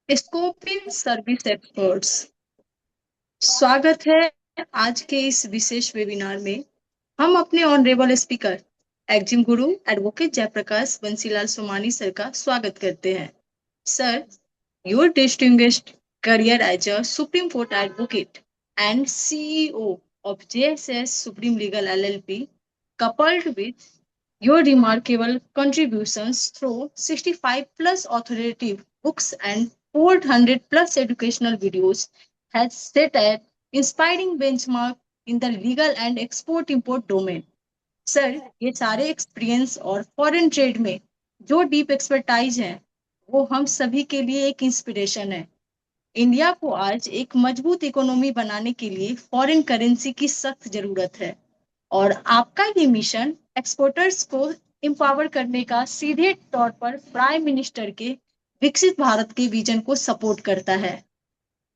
Scoping service experts, स्वागत है आज के इस विशेष वेबिनार में। हम अपने ऑनरेबल स्पीकर एग्जिम गुरु एडवोकेट जयप्रकाश बंसीलाल सोमानी सर का स्वागत करते हैं। Sir, your distinguished career as a Supreme Court advocate and CEO of JSS Supreme Legal LLP, coupled with your remarkable contributions through 65 plus authoritative books and 400 plus educational videos, has set an inspiring benchmark in the legal and export import domain. Sir, ये सारे experience और foreign trade में जो deep expertise है वो हम सभी के लिए एक इंस्पिरेशन है। इंडिया को आज एक मजबूत इकोनॉमी बनाने के लिए फॉरेन करेंसी की सख्त जरूरत है और आपका ये मिशन एक्सपोर्टर्स को एम्पावर करने का सीधे तौर पर प्राइम मिनिस्टर के विकसित भारत के विजन को सपोर्ट करता है।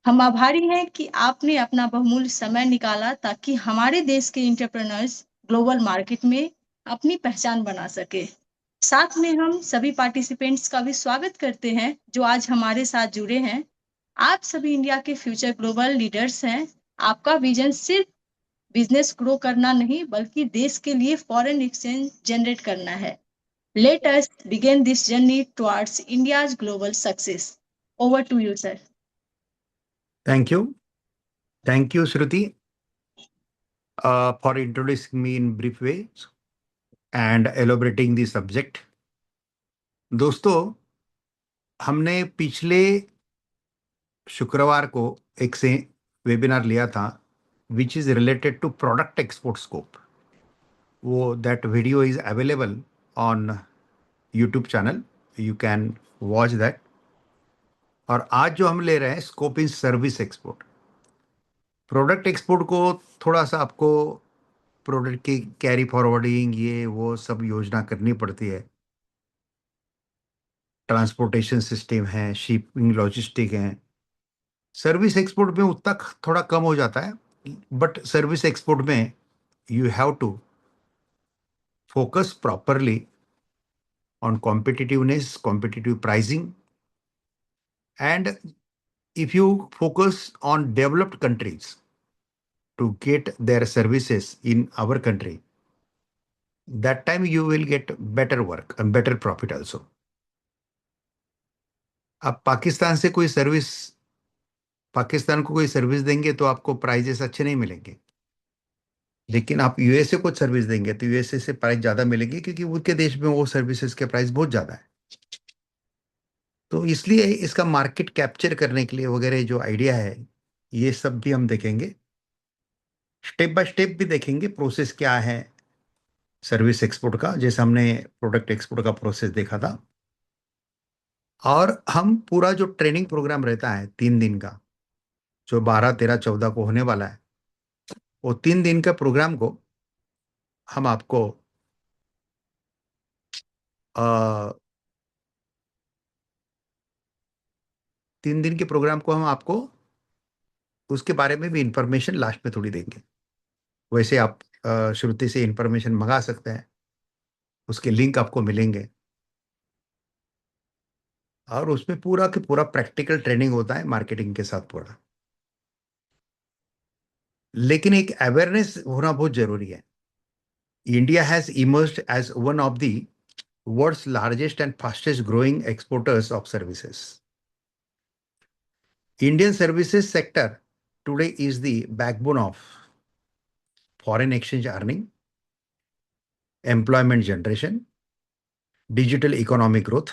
हम आभारी हैं कि आपने अपना बहुमूल्य समय निकाला ताकि हमारे देश के एंटरप्रेन्योर्स ग्लोबल मार्केट में अपनी पहचान बना सके। साथ में हम सभी पार्टिसिपेंट्स का भी स्वागत करते हैं जो आज हमारे साथ जुड़े हैं। आप सभी इंडिया के फ्यूचर ग्लोबल लीडर्स हैं। आपका विजन सिर्फ बिजनेस ग्रो करना नहीं बल्कि देश के लिए फॉरेन एक्सचेंज जनरेट करना है। Let us begin this journey towards India's global success. Over to you sir. Thank you. Thank you, Shruti, for introducing me in brief ways and elaborating the subject. दोस्तों, हमने पिछले शुक्रवार को एक से webinar लिया था which is related to product export scope. वो that video is available on YouTube channel. You can watch that. और आज जो हम ले रहे हैं scope in service export. Product export को थोड़ा सा आपको प्रोडक्ट की कैरी फॉरवर्डिंग ये वो सब योजना करनी पड़ती है। ट्रांसपोर्टेशन सिस्टम है, शिपिंग लॉजिस्टिक है। सर्विस एक्सपोर्ट में उतना थोड़ा कम हो जाता है, बट सर्विस एक्सपोर्ट में you have to focus properly on competitiveness, competitive pricing, and if you focus on developed countries to get their services in our country, that time you will get better work and better profit also. आप पाकिस्तान को कोई service देंगे तो आपको prices अच्छे नहीं मिलेंगे, लेकिन आप यूएसए को सर्विस देंगे तो यूएसए से प्राइस ज्यादा मिलेंगे क्योंकि उनके देश में वो सर्विसेज के प्राइस बहुत ज्यादा है। तो इसलिए इसका मार्केट कैप्चर करने के लिए वगैरह जो आइडिया है ये सब भी हम देखेंगे, स्टेप बाय स्टेप भी देखेंगे प्रोसेस क्या है सर्विस एक्सपोर्ट का, जैसे हमने प्रोडक्ट एक्सपोर्ट का प्रोसेस देखा था। और हम पूरा जो ट्रेनिंग प्रोग्राम रहता है 3 दिन का, जो 12, 13, 14 को होने वाला है, वो 3 दिन का प्रोग्राम को हम आपको 3 दिन के प्रोग्राम को हम आपको उसके बारे में भी इंफॉर्मेशन लास्ट में थोड़ी देंगे। वैसे आप श्रुति से इंफॉर्मेशन मंगा सकते हैं, उसके लिंक आपको मिलेंगे और उसमें पूरा के पूरा प्रैक्टिकल ट्रेनिंग होता है मार्केटिंग के साथ पूरा। लेकिन एक अवेयरनेस होना बहुत जरूरी है। India has emerged as one of the world's largest and fastest growing exporters of services. Indian services sector today is the backbone of foreign exchange earning, employment generation, digital economic growth,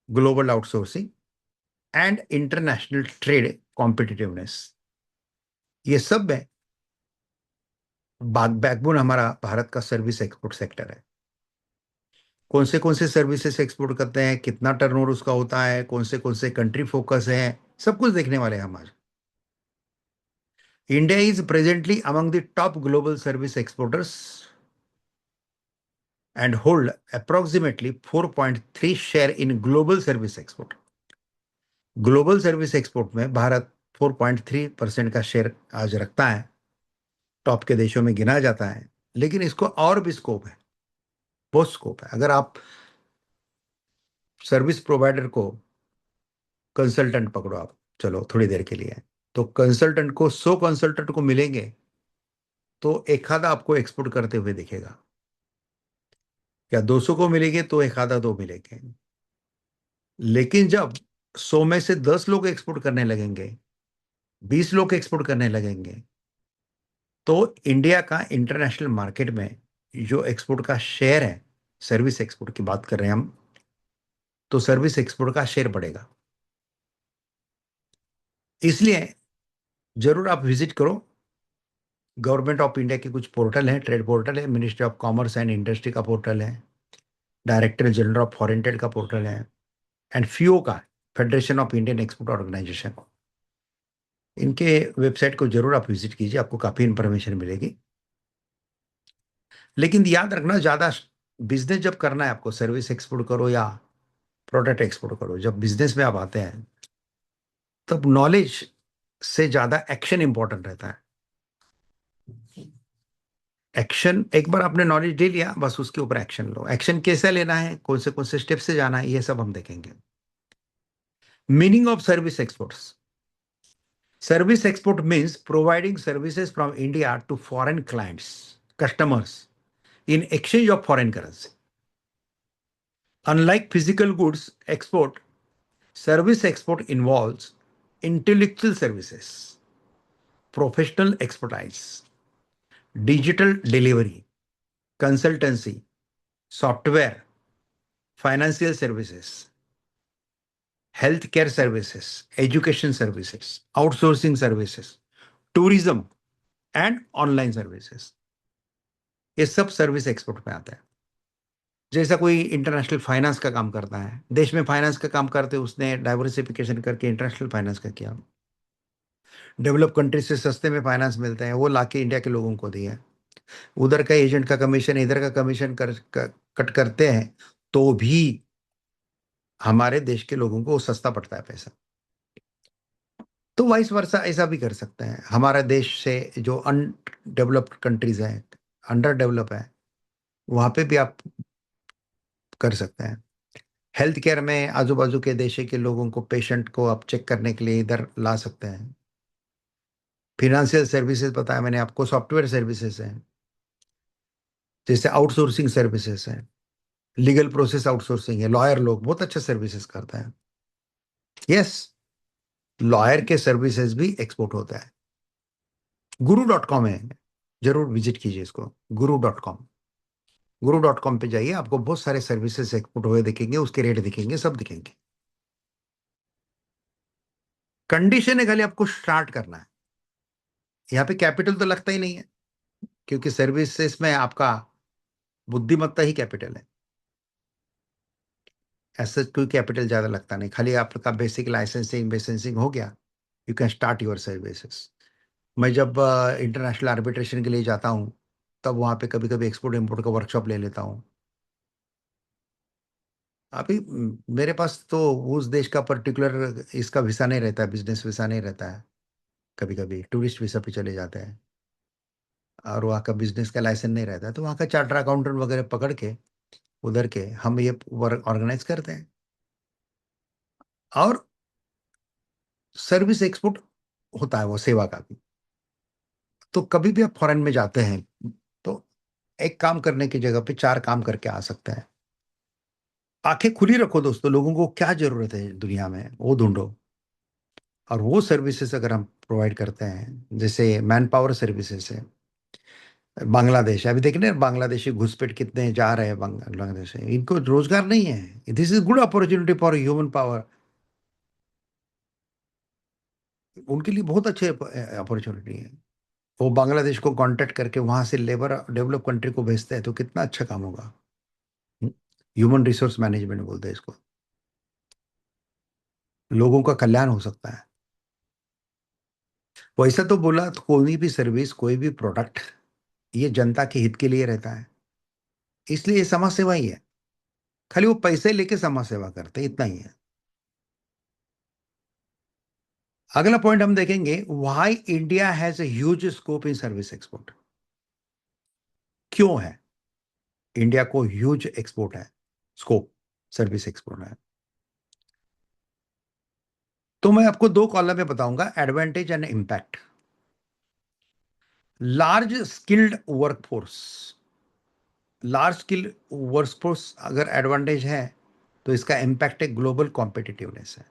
global outsourcing, and international trade competitiveness. ये सब में backbone हमारा भारत का service export sector है। कौन से services export करते हैं, कितना टर्नओवर उसका होता है, कौन से कंट्री फोकस है, सब कुछ देखने वाले हैं हम आज। India is presently among the top global service exporters and hold approximately 4.3 share in global service export. Global service export में भारत 4.3% का शेयर आज रखता है, टॉप के देशों में गिना जाता है। लेकिन इसको और भी स्कोप है, बहुत स्कोप है। अगर आप सर्विस प्रोवाइडर को कंसल्टेंट पकड़ो आप, चलो थोड़ी देर के लिए। तो कंसल्टेंट को 100 कंसल्टेंट को मिलेंगे तो एक आधा आपको एक्सपोर्ट करते हुए दिखेगा, या 200 को मिलेंगे तो एक आधा दो मिलेंगे। लेकिन जब 100 में से 10 लोग एक्सपोर्ट करने लगेंगे, 20 लोग एक्सपोर्ट करने लगेंगे, तो इंडिया का इंटरनेशनल मार्केट में जो एक्सपोर्ट का शेयर है, सर्विस एक्सपोर्ट की बात कर रहे हैं हम, तो सर्विस एक्सपोर्ट का शेयर बढ़ेगा। इसलिए जरूर आप विजिट करो। गवर्नमेंट ऑफ इंडिया के कुछ पोर्टल हैं, ट्रेड पोर्टल है, ministry of commerce and industry का पोर्टल है, director general of foreign trade का पोर्टल है, एंड FIO का, federation of Indian export organisation, इनके वेबसाइट को जरूर आप विजिट कीजिए, आपको काफी इंफॉर्मेशन मिलेगी। लेकिन याद रखना, ज्यादा बिजनेस जब करना है आपको, सर्विस एक्सपोर्ट करो या प्रोडक्ट एक्सपोर्ट करो, जब बिजनेस में आप आते हैं तब नॉलेज से ज्यादा एक्शन इंपॉर्टेंट रहता है। एक्शन, एक बार आपने नॉलेज ले लिया, बस उसके ऊपर एक्शन लो। एक्शन कैसे लेना है, कौन से स्टेप से जाना है, ये सब हम देखेंगे। Meaning of service exports. Service export means providing services from India to foreign clients, customers, in exchange of foreign currency. Unlike physical goods export, service export involves intellectual services, professional expertise, digital delivery, consultancy, software, financial services, healthcare services, education services, outsourcing services, tourism and online services. ये सब service export में आता है। जैसा कोई international finance का काम करता है, देश में फाइनेंस का काम करते उसने डाइवर्सिफिकेशन करके इंटरनेशनल फाइनेंस का किया, डेवलप कंट्री से सस्ते में फाइनेंस मिलते हैं, वो लाके इंडिया के लोगों को दिया। उधर का एजेंट का कमीशन, इधर का कमीशन कट करते हैं, तो भी हमारे देश के लोगों को सस्ता पड़ता है पैसा। तो वाइस वर्सा ऐसा भी कर सकते हैं। हमारा देश से जो अनडेवलप्ड कंट्रीज हैं, अंडर डेवलप है, वहां पे भी आप कर सकते हैं। हेल्थ केयर में आजू बाजू के देश के लोगों को, पेशेंट को आप चेक करने के लिए इधर ला सकते हैं। फिनेंशियल सर्विसेज बताया मैंने आपको, सॉफ्टवेयर सर्विसेज हैं, जैसे आउटसोर्सिंग सर्विसेज हैं, लीगल प्रोसेस आउटसोर्सिंग है, लॉयर लोग बहुत अच्छा सर्विसेज करते हैं। यस, लॉयर के सर्विसेज भी एक्सपोर्ट होता है। guru.com है, जरूर विजिट कीजिए इसको, guru.com। guru.com पे जाइए, आपको बहुत सारे सर्विसेज एक्सपोर्ट हुए दिखेंगे, उसके रेट दिखेंगे, सब दिखेंगे। कंडीशन है खाली आपको स्टार्ट करना है। यहाँ पे कैपिटल तो लगता ही नहीं है, क्योंकि सर्विसेज में आपका बुद्धिमत्ता ही कैपिटल है। ऐसा कोई कैपिटल ज्यादा लगता नहीं, खाली आपका बेसिक लाइसेंसिंग बेसेंसिंग हो गया, you can start your services. मैं जब इंटरनेशनल आर्बिट्रेशन के लिए जाता हूँ, तब वहाँ पे कभी कभी एक्सपोर्ट इम्पोर्ट का वर्कशॉप ले लेता हूँ। अभी मेरे पास तो उस देश का पर्टिकुलर इसका वीसा नहीं रहता है, बिजनेस वीसा नहीं रहता है, कभी कभी टूरिस्ट वीसा पे चले जाते हैं, और वहाँ का बिजनेस का लाइसेंस नहीं रहता है, तो वहाँ का चार्टर अकाउंटेंट वगैरह पकड़ के उधर के हम ये वर्क ऑर्गेनाइज करते हैं। और सर्विस एक्सपोर्ट होता है वो सेवा का भी। तो कभी भी आप फॉरेन में जाते हैं तो एक काम करने की जगह पे चार काम करके आ सकते हैं। आंखें खुली रखो दोस्तों, लोगों को क्या जरूरत है दुनिया में वो ढूंढो, और वो सर्विसेज अगर हम प्रोवाइड करते हैं, जैसे मैन पावर सर्विसेज है। बांग्लादेश अभी देखने, बांग्लादेशी घुसपैठ कितने जा रहे हैं बांग्लादेश से, इनको रोजगार नहीं है। This is good opportunity for human power, उनके लिए बहुत अच्छे अपॉर्चुनिटी है। वो बांग्लादेश को कांटेक्ट करके वहां से लेबर डेवलप कंट्री को भेजते हैं, तो कितना अच्छा काम होगा। ह्यूमन रिसोर्स मैनेजमेंट बोलते हैं इसको, लोगों का कल्याण हो सकता है। वैसा तो बोला, तो कोई भी सर्विस, कोई भी प्रोडक्ट, ये जनता के हित के लिए रहता है, इसलिए ये समाज सेवा ही है। खाली वो पैसे लेके समाज सेवा करते हैं, इतना ही है। अगला पॉइंट हम देखेंगे, why India has a huge scope in service export. क्यों है इंडिया को ह्यूज एक्सपोर्ट है, स्कोप सर्विस एक्सपोर्ट है। तो मैं आपको दो कॉलम में बताऊंगा, advantage and impact. Large skilled workforce, large skilled workforce अगर एडवांटेज है तो इसका इम्पैक्ट है ग्लोबल कॉम्पिटिटिवनेस है।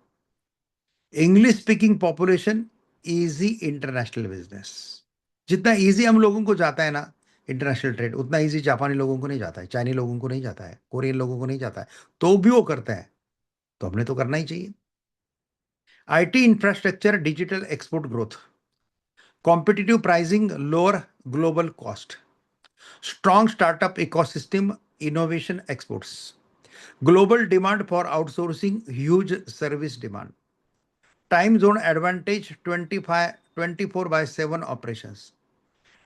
English speaking population, easy international business. जितना इजी हम लोगों को जाता है ना इंटरनेशनल ट्रेड, उतना इजी जापानी लोगों को नहीं जाता है, चाइनीज लोगों को नहीं जाता है, कोरियन लोगों को नहीं जाता है, तो भी वो करते हैं, तो हमने तो करना ही चाहिए। IT infrastructure, digital export growth, competitive pricing, lower global cost, strong startup ecosystem, innovation exports, global demand for outsourcing, huge service demand, time zone advantage, 24/7 operations,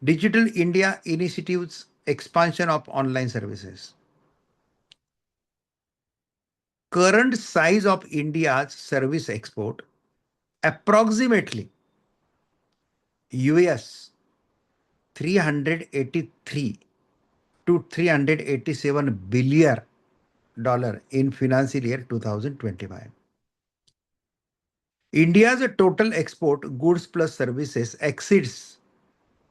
digital India initiatives, expansion of online services. Current size of India's service export approximately US 383 to 387 billion dollar in financial year 2025. India's total export goods plus services exceeds,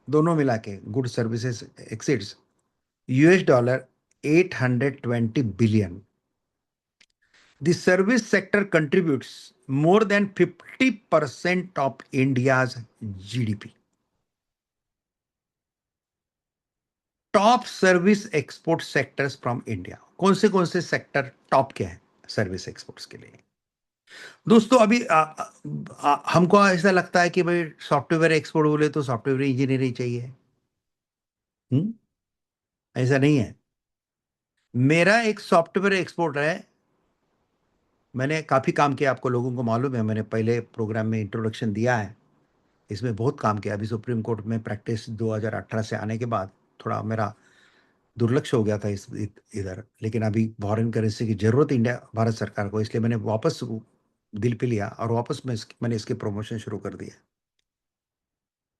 दोनों मिला के goods services exceeds $820 billion. The service sector contributes more than 50% of India's GDP. Top service export sectors from India, कौन से sector top के हैं service exports के लिए? दोस्तों अभी हमको ऐसा लगता है कि भाई सॉफ्टवेयर एक्सपोर्ट बोले तो सॉफ्टवेयर इंजीनियरिंग चाहिए। हम्म, ऐसा नहीं है। मेरा एक सॉफ्टवेयर एक्सपोर्ट है, मैंने काफी काम किया, आपको लोगों को मालूम है, मैंने पहले प्रोग्राम में इंट्रोडक्शन दिया है, इसमें बहुत काम किया। अभी सुप्रीम कोर्ट में प्रैक्टिस 2018 से आने के बाद थोड़ा मेरा दुर्लक्ष हो गया था इधर, लेकिन अभी फॉरेन करेंसी की जरूरत इंडिया भारत सरकार को, इसलिए मैंने वापस दिल पे लिया और वापस मैंने इसके प्रमोशन शुरू कर दिया।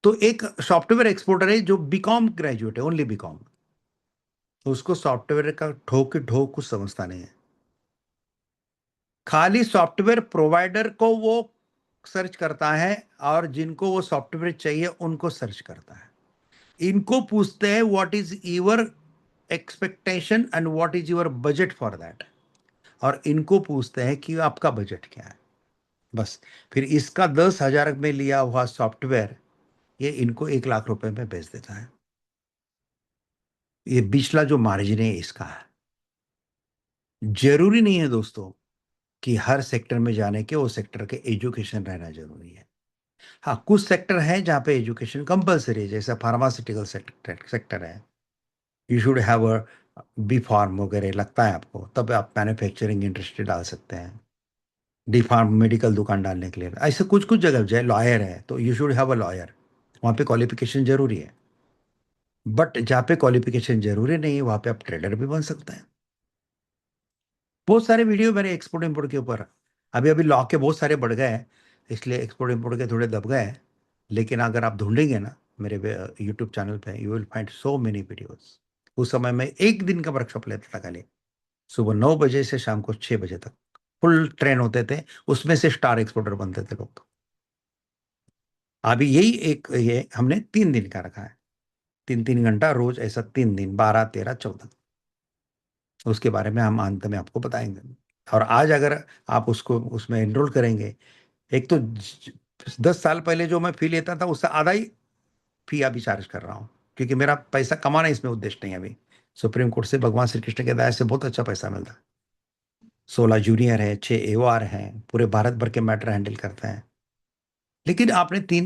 तो एक सॉफ्टवेयर एक्सपोर्टर है जो बीकॉम ग्रेजुएट है, ओनली बीकॉम, उसको सॉफ्टवेयर का ठोक ठोक कुछ समझता नहीं है। खाली सॉफ्टवेयर प्रोवाइडर को वो सर्च करता है और जिनको वो सॉफ्टवेयर चाहिए उनको सर्च करता है। इनको पूछते हैं what is your expectation and what is your budget for that, और इनको पूछते हैं कि आपका बजट क्या है। बस फिर इसका 10,000 में लिया हुआ सॉफ्टवेयर ये इनको 1 लाख रुपए में बेच देता है। ये पिछला जो मार्जिन है इसका है। जरूरी नहीं है दोस्तों कि हर सेक्टर में जाने के वो सेक्टर के एजुकेशन रहना जरूरी है। हाँ, कुछ सेक्टर है जहाँ पे एजुकेशन कंपलसरी है, जैसे फार्मास्यूटिकल सेक्टर है, you should have a B pharm वगैरह लगता है आपको, तब आप मैन्युफैक्चरिंग इंडस्ट्री डाल सकते हैं। डी फार्म मेडिकल दुकान डालने के लिए ऐसे कुछ कुछ जगह जाए, लॉयर है तो you should have a lawyer, वहाँ पे क्वालिफिकेशन जरूरी है। बट जहाँ पे क्वालिफिकेशन जरूरी नहीं है वहाँ पे आप ट्रेडर भी बन सकते हैं। बहुत सारे वीडियो मेरे एक्सपोर्ट इम्पोर्ट के ऊपर, अभी अभी लॉ के बहुत सारे बढ़ गए हैं, इसलिए एक्सपोर्ट इम्पोर्ट के थोड़े दब गए हैं। लेकिन अगर आप ढूंढेंगे ना मेरे यूट्यूब चैनल पे, you will find so many videos. उस समय मैं एक दिन का वर्कशॉप लेता था खाली, सुबह 9 बजे से शाम को 6 बजे तक फुल ट्रेन होते थे, उसमें से स्टार एक्सपोर्टर बनते थे लोग। अभी यही एक ये हमने 3 दिन का रखा है, 3-3 घंटा रोज, ऐसा 3 दिन, 12, 13, 14, उसके बारे में हम अंत में आपको बताएंगे। और आज अगर आप उसको उसमें एनरोल करेंगे, एक तो 10 साल पहले जो मैं फी लेता था उससे आधा ही फी अभी चार्ज कर रहा हूँ, क्योंकि मेरा पैसा कमाना इसमें उद्देश्य नहीं है अभी। सुप्रीम कोर्ट से भगवान श्री कृष्ण के दया से बहुत अच्छा पैसा मिलता है। 16 जूनियर है, 6 AOR हैं, पूरे भारत भर के मैटर हैंडल करते हैं। लेकिन आपने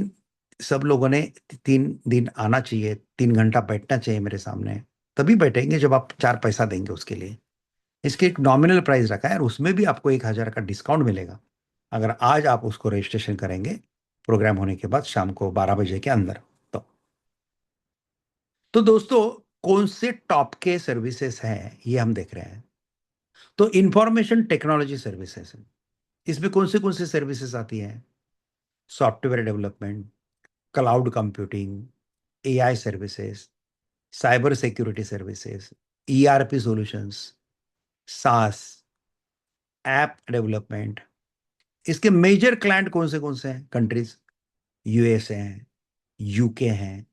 सब लोगों ने 3 दिन आना चाहिए, 3 घंटा बैठना चाहिए मेरे सामने, तभी बैठेंगे जब आप 4 पैसा देंगे उसके लिए। इसके एक नॉमिनल प्राइस रखा है और उसमें भी आपको 1,000 का डिस्काउंट मिलेगा अगर आज आप उसको रजिस्ट्रेशन करेंगे प्रोग्राम होने के बाद शाम को 12 बजे के अंदर। तो तो दोस्तों कौन से टॉप के सर्विसेज हैं ये हम देख रहे हैं। तो इंफॉर्मेशन टेक्नोलॉजी सर्विसेज, इसमें कौन से सर्विसेज आती हैं? Software development, cloud computing, AI services, cyber security services, ERP solutions, सास, ऐप डेवलपमेंट, इसके मेजर क्लाइंट कौन से हैं कंट्रीज? यूएस हैं, यूके हैं,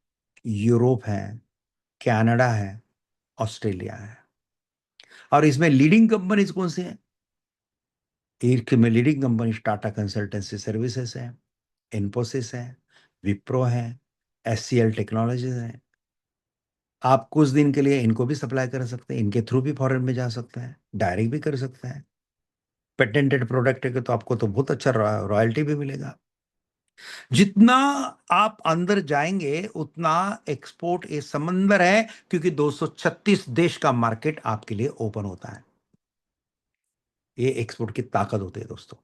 यूरोप है, कनाडा है, ऑस्ट्रेलिया है। और इसमें लीडिंग कंपनीज कौन सी हैं? ईर्क में leading company Tata consultancy services है, इन्फोसिस है, विप्रो है, एचसीएल टेक्नोलॉजीज है। आप कुछ दिन के लिए इनको भी सप्लाई कर सकते हैं, इनके थ्रू भी फॉरेन में जा सकते हैं, डायरेक्ट भी कर सकते हैं। पेटेंटेड प्रोडक्ट है कि तो आपको तो बहुत अच्छा रॉयल्टी भी मिलेगा। जितना आप अंदर जाएंगे उतना एक्सपोर्ट ये समंदर है, क्योंकि 236 देश का मार्केट आपके लिए ओपन होता है। ये एक्सपोर्ट की ताकत होती है दोस्तों।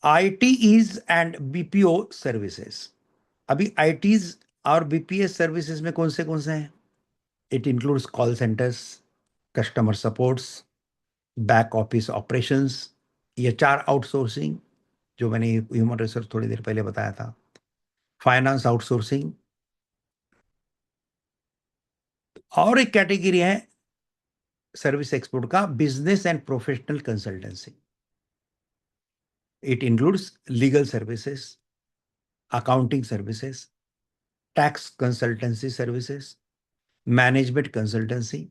ITs and BPO services. अभी आईटीज और बीपीएस सर्विसेज में कौन से हैं? It includes call centres, customer supports, back office operations, ये चार आउटसोर्सिंग जो मैंने ह्यूमन रिसोर्स थोड़ी देर पहले बताया था, फाइनेंस आउटसोर्सिंग। और एक कैटेगरी है सर्विस एक्सपोर्ट का, business and professional consultancy. It includes legal services, accounting services, tax consultancy services, management consultancy,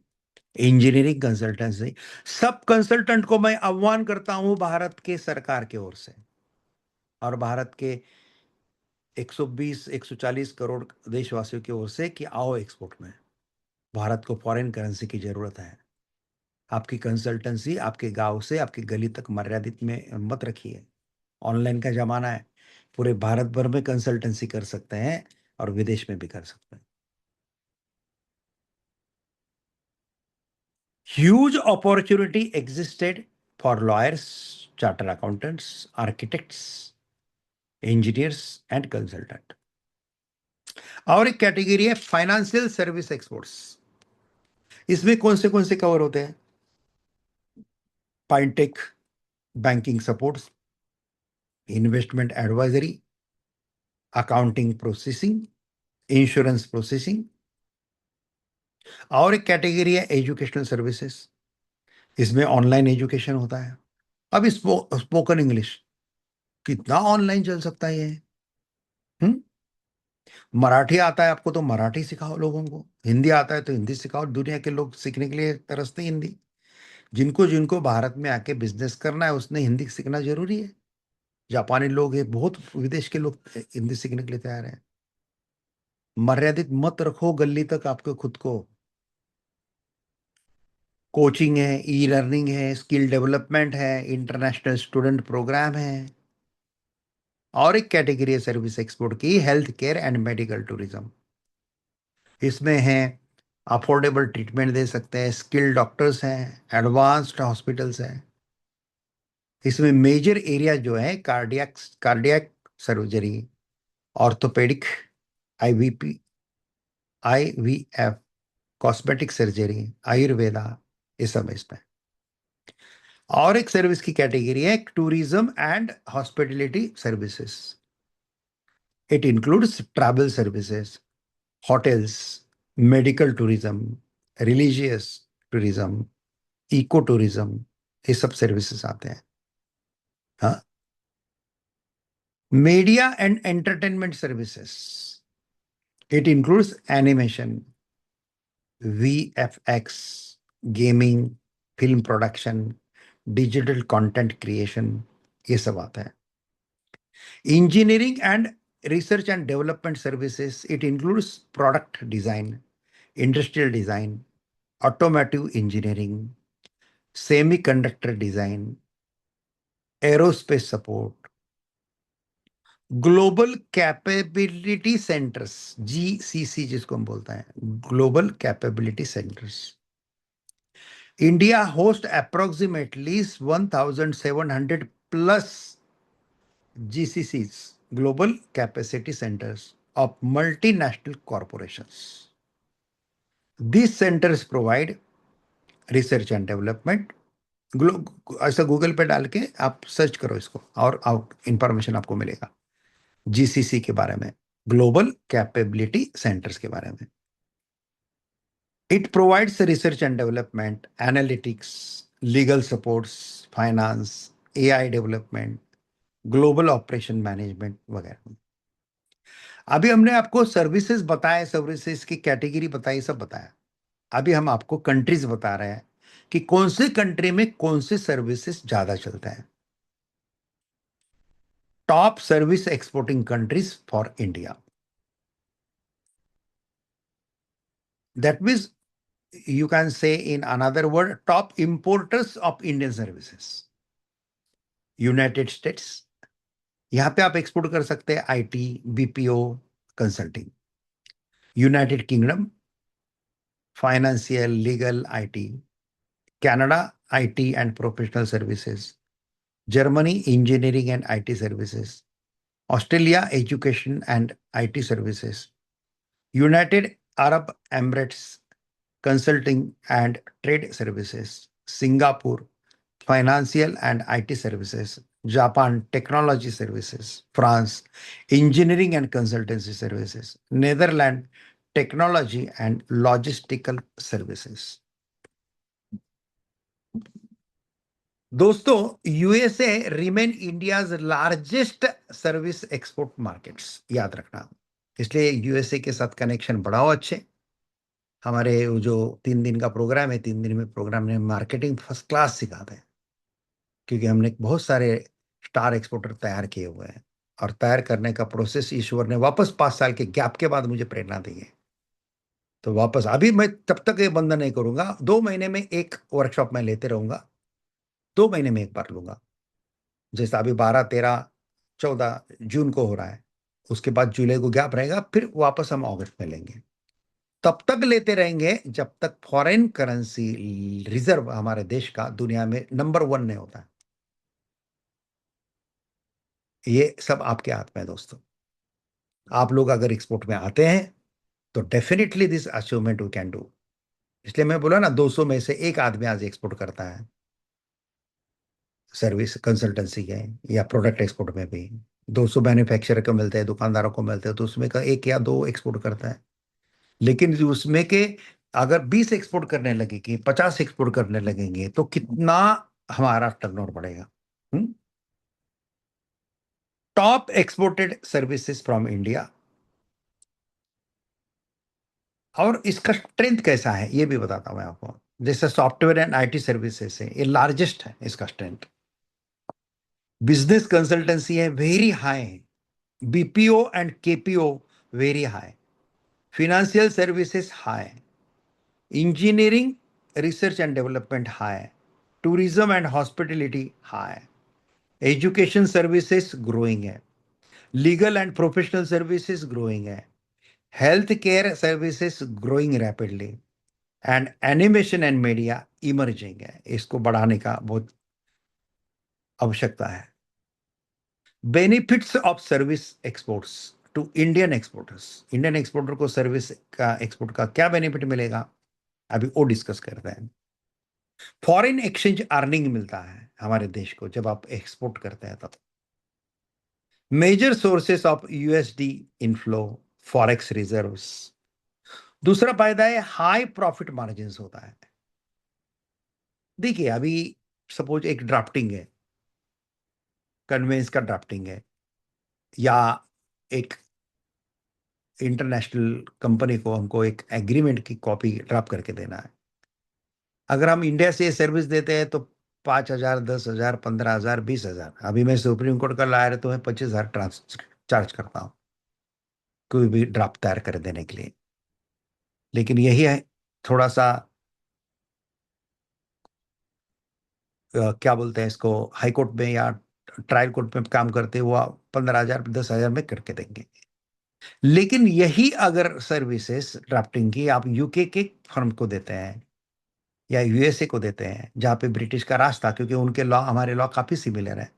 engineering consultancy. सब कंसल्टेंट को मैं आह्वान करता हूं भारत के सरकार की ओर से और भारत के 120 140 करोड़ देशवासियों की ओर से कि आओ एक्सपोर्ट में। भारत को फॉरेन करेंसी की जरूरत है। आपकी कंसल्टेंसी आपके गांव से आपकी गली तक मर्यादित में मत रखिए। ऑनलाइन का जमाना है, पूरे भारत भर में कंसल्टेंसी कर सकते हैं और विदेश में भी कर सकते हैं। Huge opportunity existed for lawyers, charter accountants, architects, engineers and consultant. और एक कैटेगरी है फाइनेंशियल सर्विस एक्सपोर्ट्स। इसमें कौन से कवर होते हैं? Fintech, banking support, investment advisory, accounting processing, insurance processing. और एक कैटेगरी है एजुकेशनल सर्विसेज। इसमें ऑनलाइन एजुकेशन होता है। अब स्पोकन इंग्लिश कितना ऑनलाइन चल सकता है ये? हम्म मराठी आता है आपको तो मराठी सिखाओ लोगों को, हिंदी आता है तो हिंदी सिखाओ। दुनिया के लोग सीखने के लिए तरसते हैं हिंदी। जिनको जिनको भारत में आके बिजनेस करना है उसने हिंदी सीखना जरूरी है। जापानी लोग हैं, बहुत विदेश के लोग हिंदी सीखने के लिए तैयार हैं। मर्यादित मत रखो गली तक आपको खुद को। कोचिंग है, ई लर्निंग है, स्किल डेवलपमेंट है, इंटरनेशनल स्टूडेंट प्रोग्राम है। और एक कैटेगरी है सर्विस एक्सपोर्ट की, health care and medical tourism. इसमें है अफोर्डेबल ट्रीटमेंट दे सकते हैं, स्किल डॉक्टर्स हैं, एडवांस्ड हॉस्पिटल्स हैं। इसमें मेजर एरिया जो है cardiac cardiac surgery, orthopaedic, IVP, IVF, cosmetic surgery, Ayurveda, ये सब है इसमें। और एक सर्विस की कैटेगरी है tourism and hospitality services. It includes travel services, hotels, medical tourism, religious tourism, eco tourism, ये सब सर्विसेज आते हैं। हाँ, media and entertainment services. It includes animation, VFX, gaming, film production, digital content creation, ये सब आता है। Engineering and research and development services. It includes product design, industrial design, automotive engineering, semiconductor design, aerospace support, global capability centres, GCC जिसको हम बोलते हैं, global capability centres. India host approximately 1700 plus GCCs, global capacity centers of multinational corporations. These centers provide research and development। ऐसा Google पे डाल के आप search करो इसको और इंफॉर्मेशन आपको मिलेगा जीसीसी के बारे में, ग्लोबल कैपेबिलिटी सेंटर्स के बारे में। It provides research and development, analytics, legal supports, finance, AI development, global operation management वगैरह। अभी हमने आपको सर्विसेज बताए, सर्विसेज की कैटेगरी बताई, सब बताया। अभी हम आपको कंट्रीज बता रहे हैं कि कौन से कंट्री में कौन से सर्विसेज ज्यादा चलते हैं। Top service exporting countries for India, that means you can say in another word, top importers of Indian services. United states, यहां पे आप एक्सपोर्ट कर सकते हैं IT, BPO, consulting. United kingdom, financial, legal, IT. Canada, IT and professional services. Germany, engineering and IT services. Australia, education and IT services. United Arab Emirates, consulting and trade services. Singapore, financial and IT services. Japan, technology services. France, engineering and consultancy services. Netherlands, technology and logistical services. दोस्तों, USA remain India's largest service export markets, याद रखना। इसलिए USA के साथ connection बढ़ाओ अच्छे। हमारे जो 3 दिन का प्रोग्राम है, 3 दिन में प्रोग्राम में मार्केटिंग फर्स्ट क्लास सिखाते हैं, क्योंकि हमने बहुत सारे स्टार एक्सपोर्टर तैयार किए हुए हैं। और तैयार करने का प्रोसेस ईश्वर ने वापस 5 साल के गैप के बाद मुझे प्रेरणा दी है। तो वापस अभी मैं तब तक ये बंद नहीं करूंगा। 2 महीने में एक वर्कशॉप मैं लेते रहूंगा, 2 महीने में एक बार लूंगा। जैसे अभी 12, 13, 14 जून को हो रहा है, उसके बाद जुलाई को गैप रहेगा, फिर वापस हम अगस्त में लेंगे। तब तक लेते रहेंगे जब तक फॉरेन करेंसी रिजर्व हमारे देश का दुनिया में नंबर 1 नहीं होता है। ये सब आपके हाथ में है दोस्तों। आप लोग अगर एक्सपोर्ट में आते हैं तो definitely this achievement we can do. इसलिए मैं बोला ना, 200 में से एक आदमी आज एक्सपोर्ट करता है, सर्विस कंसल्टेंसी के या प्रोडक्ट एक्सपोर्ट में भी। 200 मैन्युफैक्चरर को मिलते हैं, दुकानदारों को मिलते हैं, तो उसमें का एक या दो एक्सपोर्ट करता है। लेकिन उसमें के अगर 20 एक्सपोर्ट करने लगेंगे, 50 एक्सपोर्ट करने लगेंगे, तो कितना हमारा टर्नओवर बढ़ेगा। Top exported services from India. और इसका स्ट्रेंथ कैसा है ये भी बताता हूं मैं आपको। जैसे सॉफ्टवेयर एंड आईटी सर्विसेज है, ये लार्जेस्ट है इसका स्ट्रेंथ। बिजनेस कंसल्टेंसी है, very high. BPO and KPO, very high. Financial services, high. Engineering, research and development, high. Tourism and hospitality, high. Education services growing है। Legal and professional services growing है। Health care services growing rapidly. And animation and media emerging है। इसको बढ़ाने का बहुत आवश्यकता है। Benefits of service exports to Indian exporters. Indian exporter को सर्विस का, एक्सपोर्ट का क्या बेनिफिट मिलेगा, अभी वो डिस्कस करते हैं। फॉरेन एक्सचेंज अर्निंग मिलता है हमारे देश को जब आप एक्सपोर्ट करते हैं तब। Major sources of USD inflow, forex reserves. दूसरा फायदा है हाई प्रॉफिट मार्जिन होता है। देखिए अभी सपोज एक ड्राफ्टिंग है, कन्वेंस का ड्राफ्टिंग है, या एक इंटरनेशनल कंपनी को हमको एक एग्रीमेंट की कॉपी ड्राफ्ट करके देना है। अगर हम इंडिया से सर्विस देते हैं तो 5,000, 10,000, 15,000, 20,000। अभी मैं सुप्रीम कोर्ट का लाया तो मैं 25,000 चार्ज करता हूँ कोई भी ड्राफ्ट तैयार कर देने के लिए। लेकिन यही है थोड़ा सा क्या बोलते हैं इसको, हाई कोर्ट में या ट्रायल कोर्ट में काम करते हुआ 15,000, 10,000 में करके देंगे। लेकिन यही अगर सर्विसेज ड्राफ्टिंग की आप यूके के फर्म को देते हैं या यूएसए को देते हैं, जहां पे ब्रिटिश का राज था, क्योंकि उनके लॉ हमारे लॉ काफी सिमिलर है,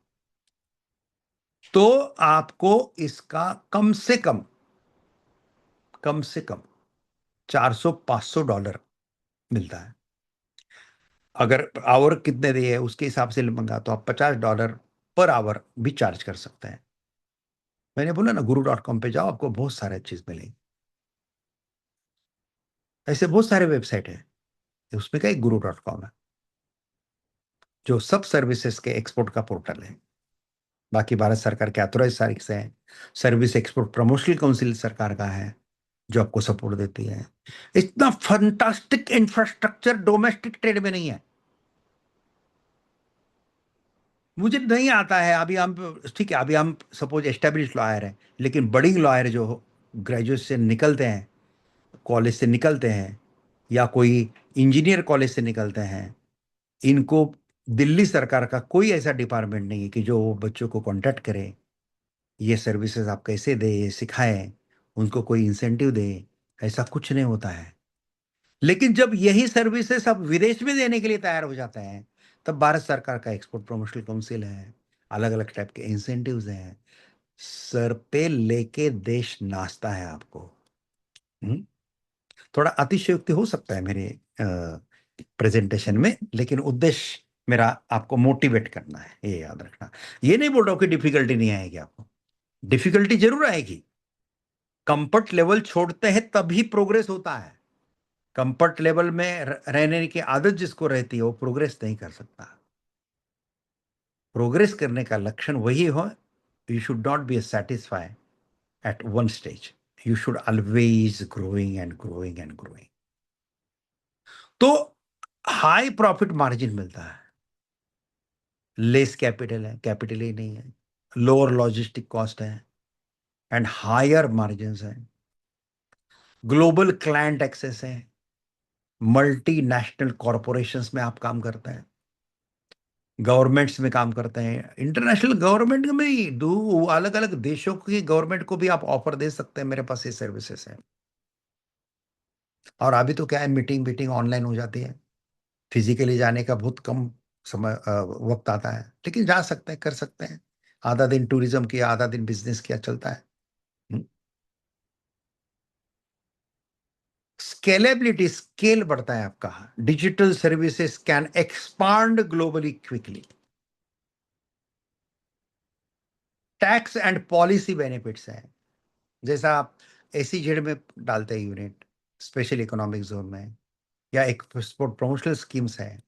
तो आपको इसका कम से कम 400-500 डॉलर मिलता है। अगर आवर कितने दिए उसके हिसाब से मंगा तो आप $50 पर आवर भी चार्ज कर सकते हैं। मैंने बोला ना, guru.com पे जाओ, आपको बहुत सारे चीज मिलेंगे। ऐसे बहुत सारे वेबसाइट है, उसमें का एक guru.com है। जो सब सर्विसेज के एक्सपोर्ट का पोर्टल है। बाकी भारत सरकार के ऑथोराइज साइट से है। सर्विस एक्सपोर्ट प्रमोशनल काउंसिल सरकार का है जो आपको सपोर्ट देती है। इतना फंटास्टिक इंफ्रास्ट्रक्चर डोमेस्टिक ट्रेड में नहीं है। मुझे नहीं आता है अभी हम, ठीक है, अभी हम सपोज एस्टेब्लिश लॉयर हैं, लेकिन बड़ी लॉयर जो ग्रेजुएट से निकलते हैं, कॉलेज से निकलते हैं, या कोई इंजीनियर कॉलेज से निकलते हैं, इनको दिल्ली सरकार का कोई ऐसा डिपार्टमेंट नहीं है कि जो बच्चों को कांटेक्ट करे, ये सर्विसेज आप कैसे दे, ये सिखाएं, उनको कोई इंसेंटिव दे। ऐसा कुछ नहीं होता है। लेकिन जब यही सर्विसेज आप विदेश में देने के लिए तैयार हो जाते हैं, तब भारत सरकार का एक्सपोर्ट प्रमोशनल काउंसिल है, अलग अलग टाइप के इंसेंटिव्स हैं, सर पे लेके देश नाचता है आपको। हम्म? थोड़ा अतिशयोक्ति हो सकता है मेरे प्रेजेंटेशन में, लेकिन उद्देश्य मेरा आपको मोटिवेट करना है, ये याद रखना। ये नहीं बोल रहा हूं कि डिफिकल्टी नहीं आएगी आपको, डिफिकल्टी जरूर आएगी। कंफर्ट लेवल छोड़ते हैं तभी प्रोग्रेस होता है। कंफर्ट लेवल में रहने की आदत जिसको रहती है वो प्रोग्रेस नहीं कर सकता। प्रोग्रेस करने का लक्षण वही हो, you should not be satisfy at one stage, you should always growing and growing and growing. तो हाई प्रॉफिट मार्जिन मिलता है, लेस कैपिटल है, कैपिटल ही नहीं है, लोअर लॉजिस्टिक कॉस्ट है, एंड हायर मार्जिन है, ग्लोबल क्लाइंट एक्सेस है, मल्टीनेशनल कॉरपोरेशंस में आप काम करते हैं, गवर्नमेंट्स में काम करते हैं, इंटरनेशनल गवर्नमेंट में ही दो अलग अलग देशों की गवर्नमेंट को भी आप ऑफर दे सकते हैं, मेरे पास ये सर्विसेज है। और अभी तो क्या है, मीटिंग मीटिंग ऑनलाइन हो जाती है, फिजिकली जाने का बहुत कम समय वक्त आता है, लेकिन जा सकते हैं, कर सकते हैं। आधा दिन टूरिज्म किया, आधा दिन बिजनेस किया, चलता है। स्केलेबिलिटी, स्केल बढ़ता है आपका। Digital services can expand globally quickly. Tax and policy benefits हैं, जैसा आप एसीजेड में डालते हैं यूनिट, स्पेशल इकोनॉमिक जोन में, या एक्सपोर्ट प्रमोशनल स्कीम्स हैं,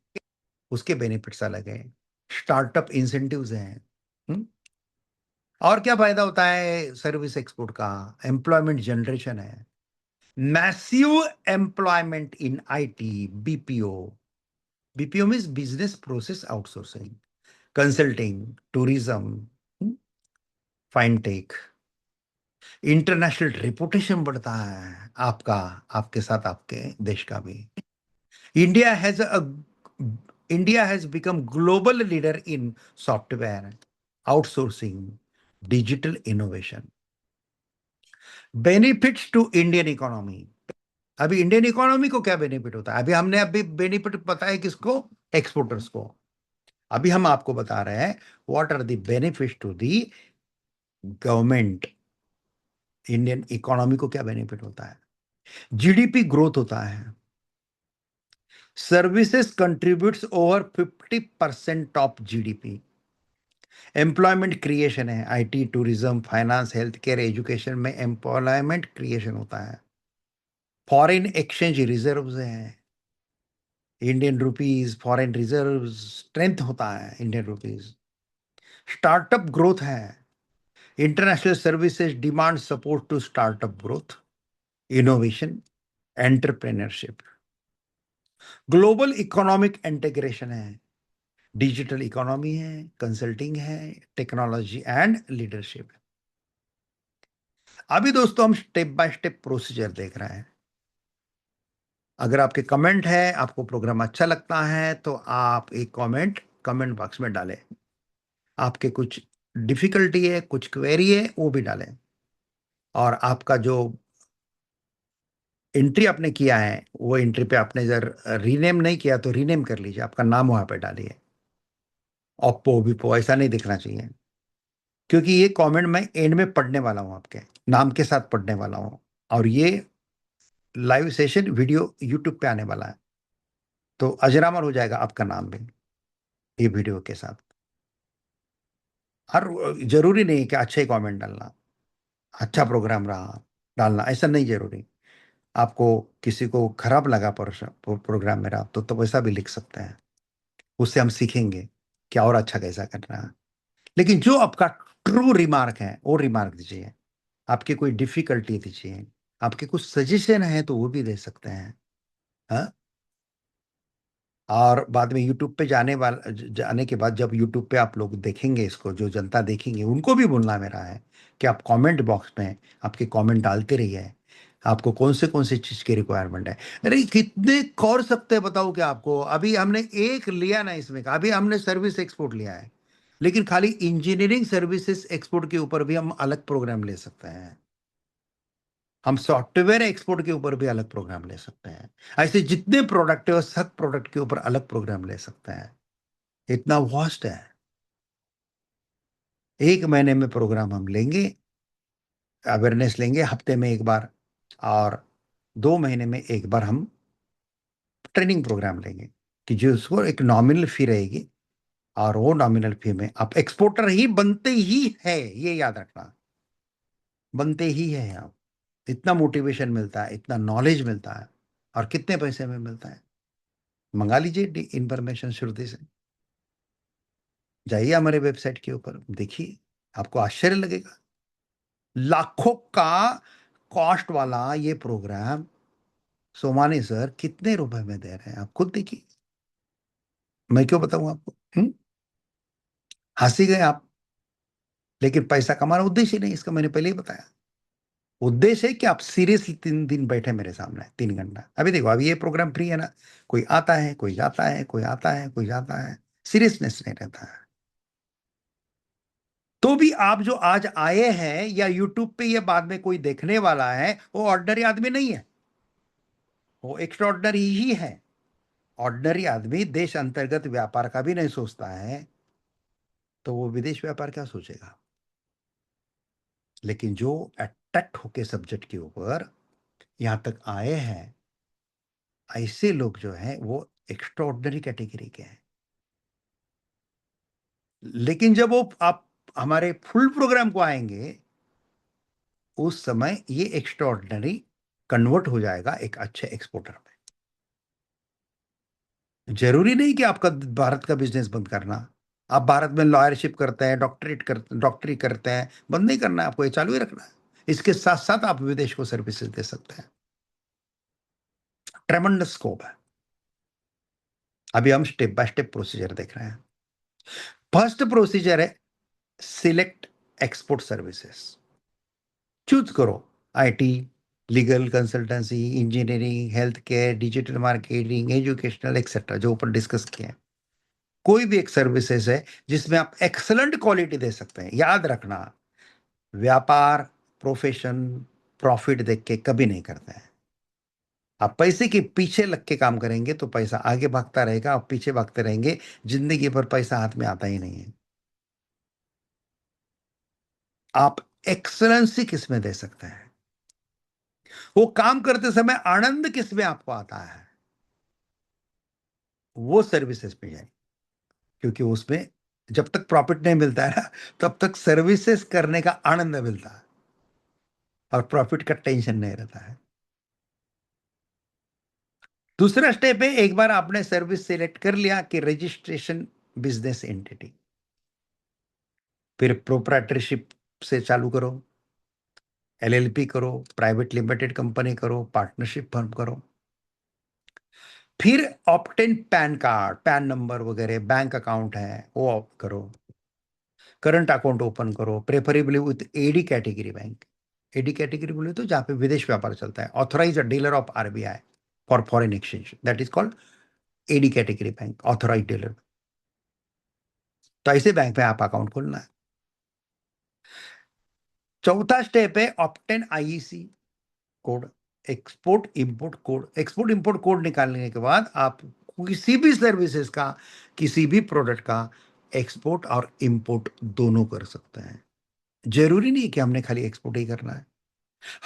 उसके बेनिफिट्स अलग हैं। स्टार्टअप इंसेंटिव्स हैं। हम्म? और क्या फायदा होता है सर्विस एक्सपोर्ट का? एम्प्लॉयमेंट जनरेशन है, massive employment in IT, BPO. BPO means business process outsourcing, consulting, tourism, fintech. International reputation बढ़ता है आपका, आपके साथ आपके देश का भी। India has a India has become global leader in software outsourcing, digital innovation. Benefits to Indian economy. अभी इंडियन इकोनॉमी को क्या बेनिफिट होता है? अभी हमने अभी बेनिफिट बताया किसको? एक्सपोर्टर्स को। अभी हम आपको बता रहे हैं what are the benefits to the government. Indian economy को क्या बेनिफिट होता है? जीडीपी ग्रोथ होता है, services contributes over 50% of GDP, employment creation है, IT, tourism, finance, health care, education में एम्प्लॉयमेंट क्रिएशन होता है। फॉरेन एक्सचेंज रिजर्व्स हैं, Indian rupees, foreign reserve strength होता है इंडियन रुपीज। स्टार्टअप ग्रोथ है, international services demand support to startup growth, innovation, entrepreneurship. Global economic integration है, digital economy है, consulting है, टेक्नोलॉजी एंड लीडरशिप। अभी दोस्तों हम स्टेप बाय स्टेप प्रोसीजर देख रहे हैं। अगर आपके कमेंट है, आपको प्रोग्राम अच्छा लगता है, तो आप एक कमेंट कमेंट बॉक्स में डालें। आपके कुछ डिफिकल्टी है, कुछ क्वेरी है, वो भी डालें। और आपका जो एंट्री आपने किया है, वो एंट्री पे आपने अगर रीनेम नहीं किया तो रीनेम कर लीजिए, आपका नाम वहां पे डालिए। ओप्पो विपो ऐसा नहीं दिखना चाहिए, क्योंकि ये कमेंट मैं एंड में पढ़ने वाला हूँ, आपके नाम के साथ पढ़ने वाला हूँ। और ये लाइव सेशन वीडियो यूट्यूब पे आने वाला है, तो अजरामर हो जाएगा आपका नाम भी ये वीडियो के साथ। और जरूरी नहीं कि अच्छा ही कमेंट डालना, अच्छा प्रोग्राम रहा डालना, ऐसा नहीं जरूरी। आपको किसी को खराब लगा प्रोग्राम मेरा, तो वैसा भी लिख सकते हैं। उससे हम सीखेंगे क्या और अच्छा कैसा करना है। लेकिन जो आपका ट्रू रिमार्क है वो रिमार्क दीजिए, आपकी कोई डिफिकल्टी दीजिए, आपके कुछ सजेशन है तो वो भी दे सकते हैं। हाँ। और बाद में यूट्यूब पे जाने के बाद जब यूट्यूब पे आप लोग देखेंगे इसको, जो जनता देखेंगे उनको भी बोलना मेरा है कि आप कमेंट बॉक्स में आपके कमेंट डालते रहिए, आपको कौन से चीज की रिक्वायरमेंट है। अरे कितने कर सकते हैं बताओ क्या आपको। अभी हमने एक लिया ना इसमें का, अभी हमने सर्विस एक्सपोर्ट लिया है, लेकिन खाली इंजीनियरिंग सर्विसेज एक्सपोर्ट के ऊपर भी हम अलग प्रोग्राम ले सकते हैं। हम सॉफ्टवेयर एक्सपोर्ट के ऊपर भी अलग प्रोग्राम ले सकते हैं। ऐसे जितने प्रोडक्ट है, सब प्रोडक्ट के ऊपर अलग प्रोग्राम ले सकते हैं। इतना वास्ट है। एक महीने में प्रोग्राम हम लेंगे, अवेयरनेस लेंगे हफ्ते में एक बार, और 2 महीने में एक बार हम ट्रेनिंग प्रोग्राम लेंगे, कि जो उसको एक नॉमिनल फी रहेगी, और वो नॉमिनल फी में आप एक्सपोर्टर ही बनते ही है, ये याद रखना। बनते ही है आप। इतना मोटिवेशन मिलता है, इतना नॉलेज मिलता है, और कितने पैसे में मिलता है। मंगा लीजिए इंफॉर्मेशन श्रुति से। जाइए हमारे वेबसाइट के ऊपर देखिए, आपको आश्चर्य लगेगा। लाखों का कॉस्ट वाला ये प्रोग्राम सोमानी सर कितने रुपए में दे रहे हैं, आप खुद देखिए। मैं क्यों बताऊं आपको। हंसी गए आप। लेकिन पैसा कमाना उद्देश्य नहीं इसका, मैंने पहले ही बताया। उद्देश्य है कि आप सीरियसली 3 दिन बैठे मेरे सामने, 3 घंटा। अभी देखो, अभी ये प्रोग्राम फ्री है ना, कोई आता है कोई जाता है, कोई आता है कोई जाता है, सीरियसनेस नहीं रहता है। तो भी आप जो आज आए हैं, या यूट्यूब पे ये बाद में कोई देखने वाला है, वो ऑर्डिनरी आदमी नहीं है, वो एक्स्ट्राऑर्डिनरी ही है। ऑर्डिनरी आदमी देश अंतर्गत व्यापार का भी नहीं सोचता है, तो वो विदेश व्यापार क्या सोचेगा। लेकिन जो अट्रैक्ट होके सब्जेक्ट के ऊपर यहां तक आए हैं, ऐसे लोग जो हैं वो एक्स्ट्राऑर्डिनरी कैटेगरी के हैं। लेकिन जब वो आप हमारे फुल प्रोग्राम को आएंगे, उस समय ये एक्स्ट्राऑर्डिनरी कन्वर्ट हो जाएगा एक अच्छे एक्सपोर्टर में। जरूरी नहीं कि आपका भारत का बिजनेस बंद करना। आप भारत में लॉयरशिप करते हैं, डॉक्टरी करते हैं, बंद नहीं करना है आपको, ये चालू ही रखना है। इसके साथ साथ आप विदेश को सर्विसेज दे सकते हैं। ट्रेमेंडस स्कोप है। अभी हम स्टेप बाय स्टेप प्रोसीजर देख रहे हैं। फर्स्ट प्रोसीजर है सिलेक्ट एक्सपोर्ट सर्विसेज। चूज करो, IT, legal, consultancy, engineering, health care, digital marketing, educational etcetera, जो ऊपर डिस्कस किए हैं। कोई भी एक सर्विसेज है जिसमें आप एक्सलेंट क्वालिटी दे सकते हैं। याद रखना, व्यापार, प्रोफेशन, प्रॉफिट देख के कभी नहीं करते हैं। आप पैसे के पीछे लग के काम करेंगे तो पैसा आगे भागता रहेगा, आप पीछे भागते रहेंगे, जिंदगी भर पैसा हाथ में आता ही नहीं है। आप एक्सलेंसी किस में दे सकते हैं, वो काम करते समय आनंद किस में आपको आता है, वो सर्विसेज पे जाए। क्योंकि उसमें जब तक प्रॉफिट नहीं मिलता है ना, तब तक सर्विसेज करने का आनंद मिलता है, और प्रॉफिट का टेंशन नहीं रहता है। दूसरा स्टेप है, एक बार आपने सर्विस सिलेक्ट कर लिया कि रजिस्ट्रेशन, बिजनेस एंटिटी, फिर प्रोप्राइटरशिप से चालू करो, एलएलपी करो, प्राइवेट लिमिटेड कंपनी करो, पार्टनरशिप फर्म करो। फिर obtain PAN card, PAN number वगैरह, बैंक अकाउंट है वो ऑप्ट करो, करंट अकाउंट ओपन करो, preferably with AD category bank. AD category बोले तो जहां पे विदेश व्यापार चलता है, authorise dealer of RBI for foreign exchange, that is called AD category bank, authorise dealer. तो ऐसे बैंक में आप अकाउंट खोलना है। चौथा स्टेप है obtain IEC code, export import code. Export import code निकालने के बाद आप किसी भी सर्विसेज का, किसी भी प्रोडक्ट का एक्सपोर्ट और इंपोर्ट दोनों कर सकते हैं। जरूरी नहीं कि हमने खाली एक्सपोर्ट ही करना है।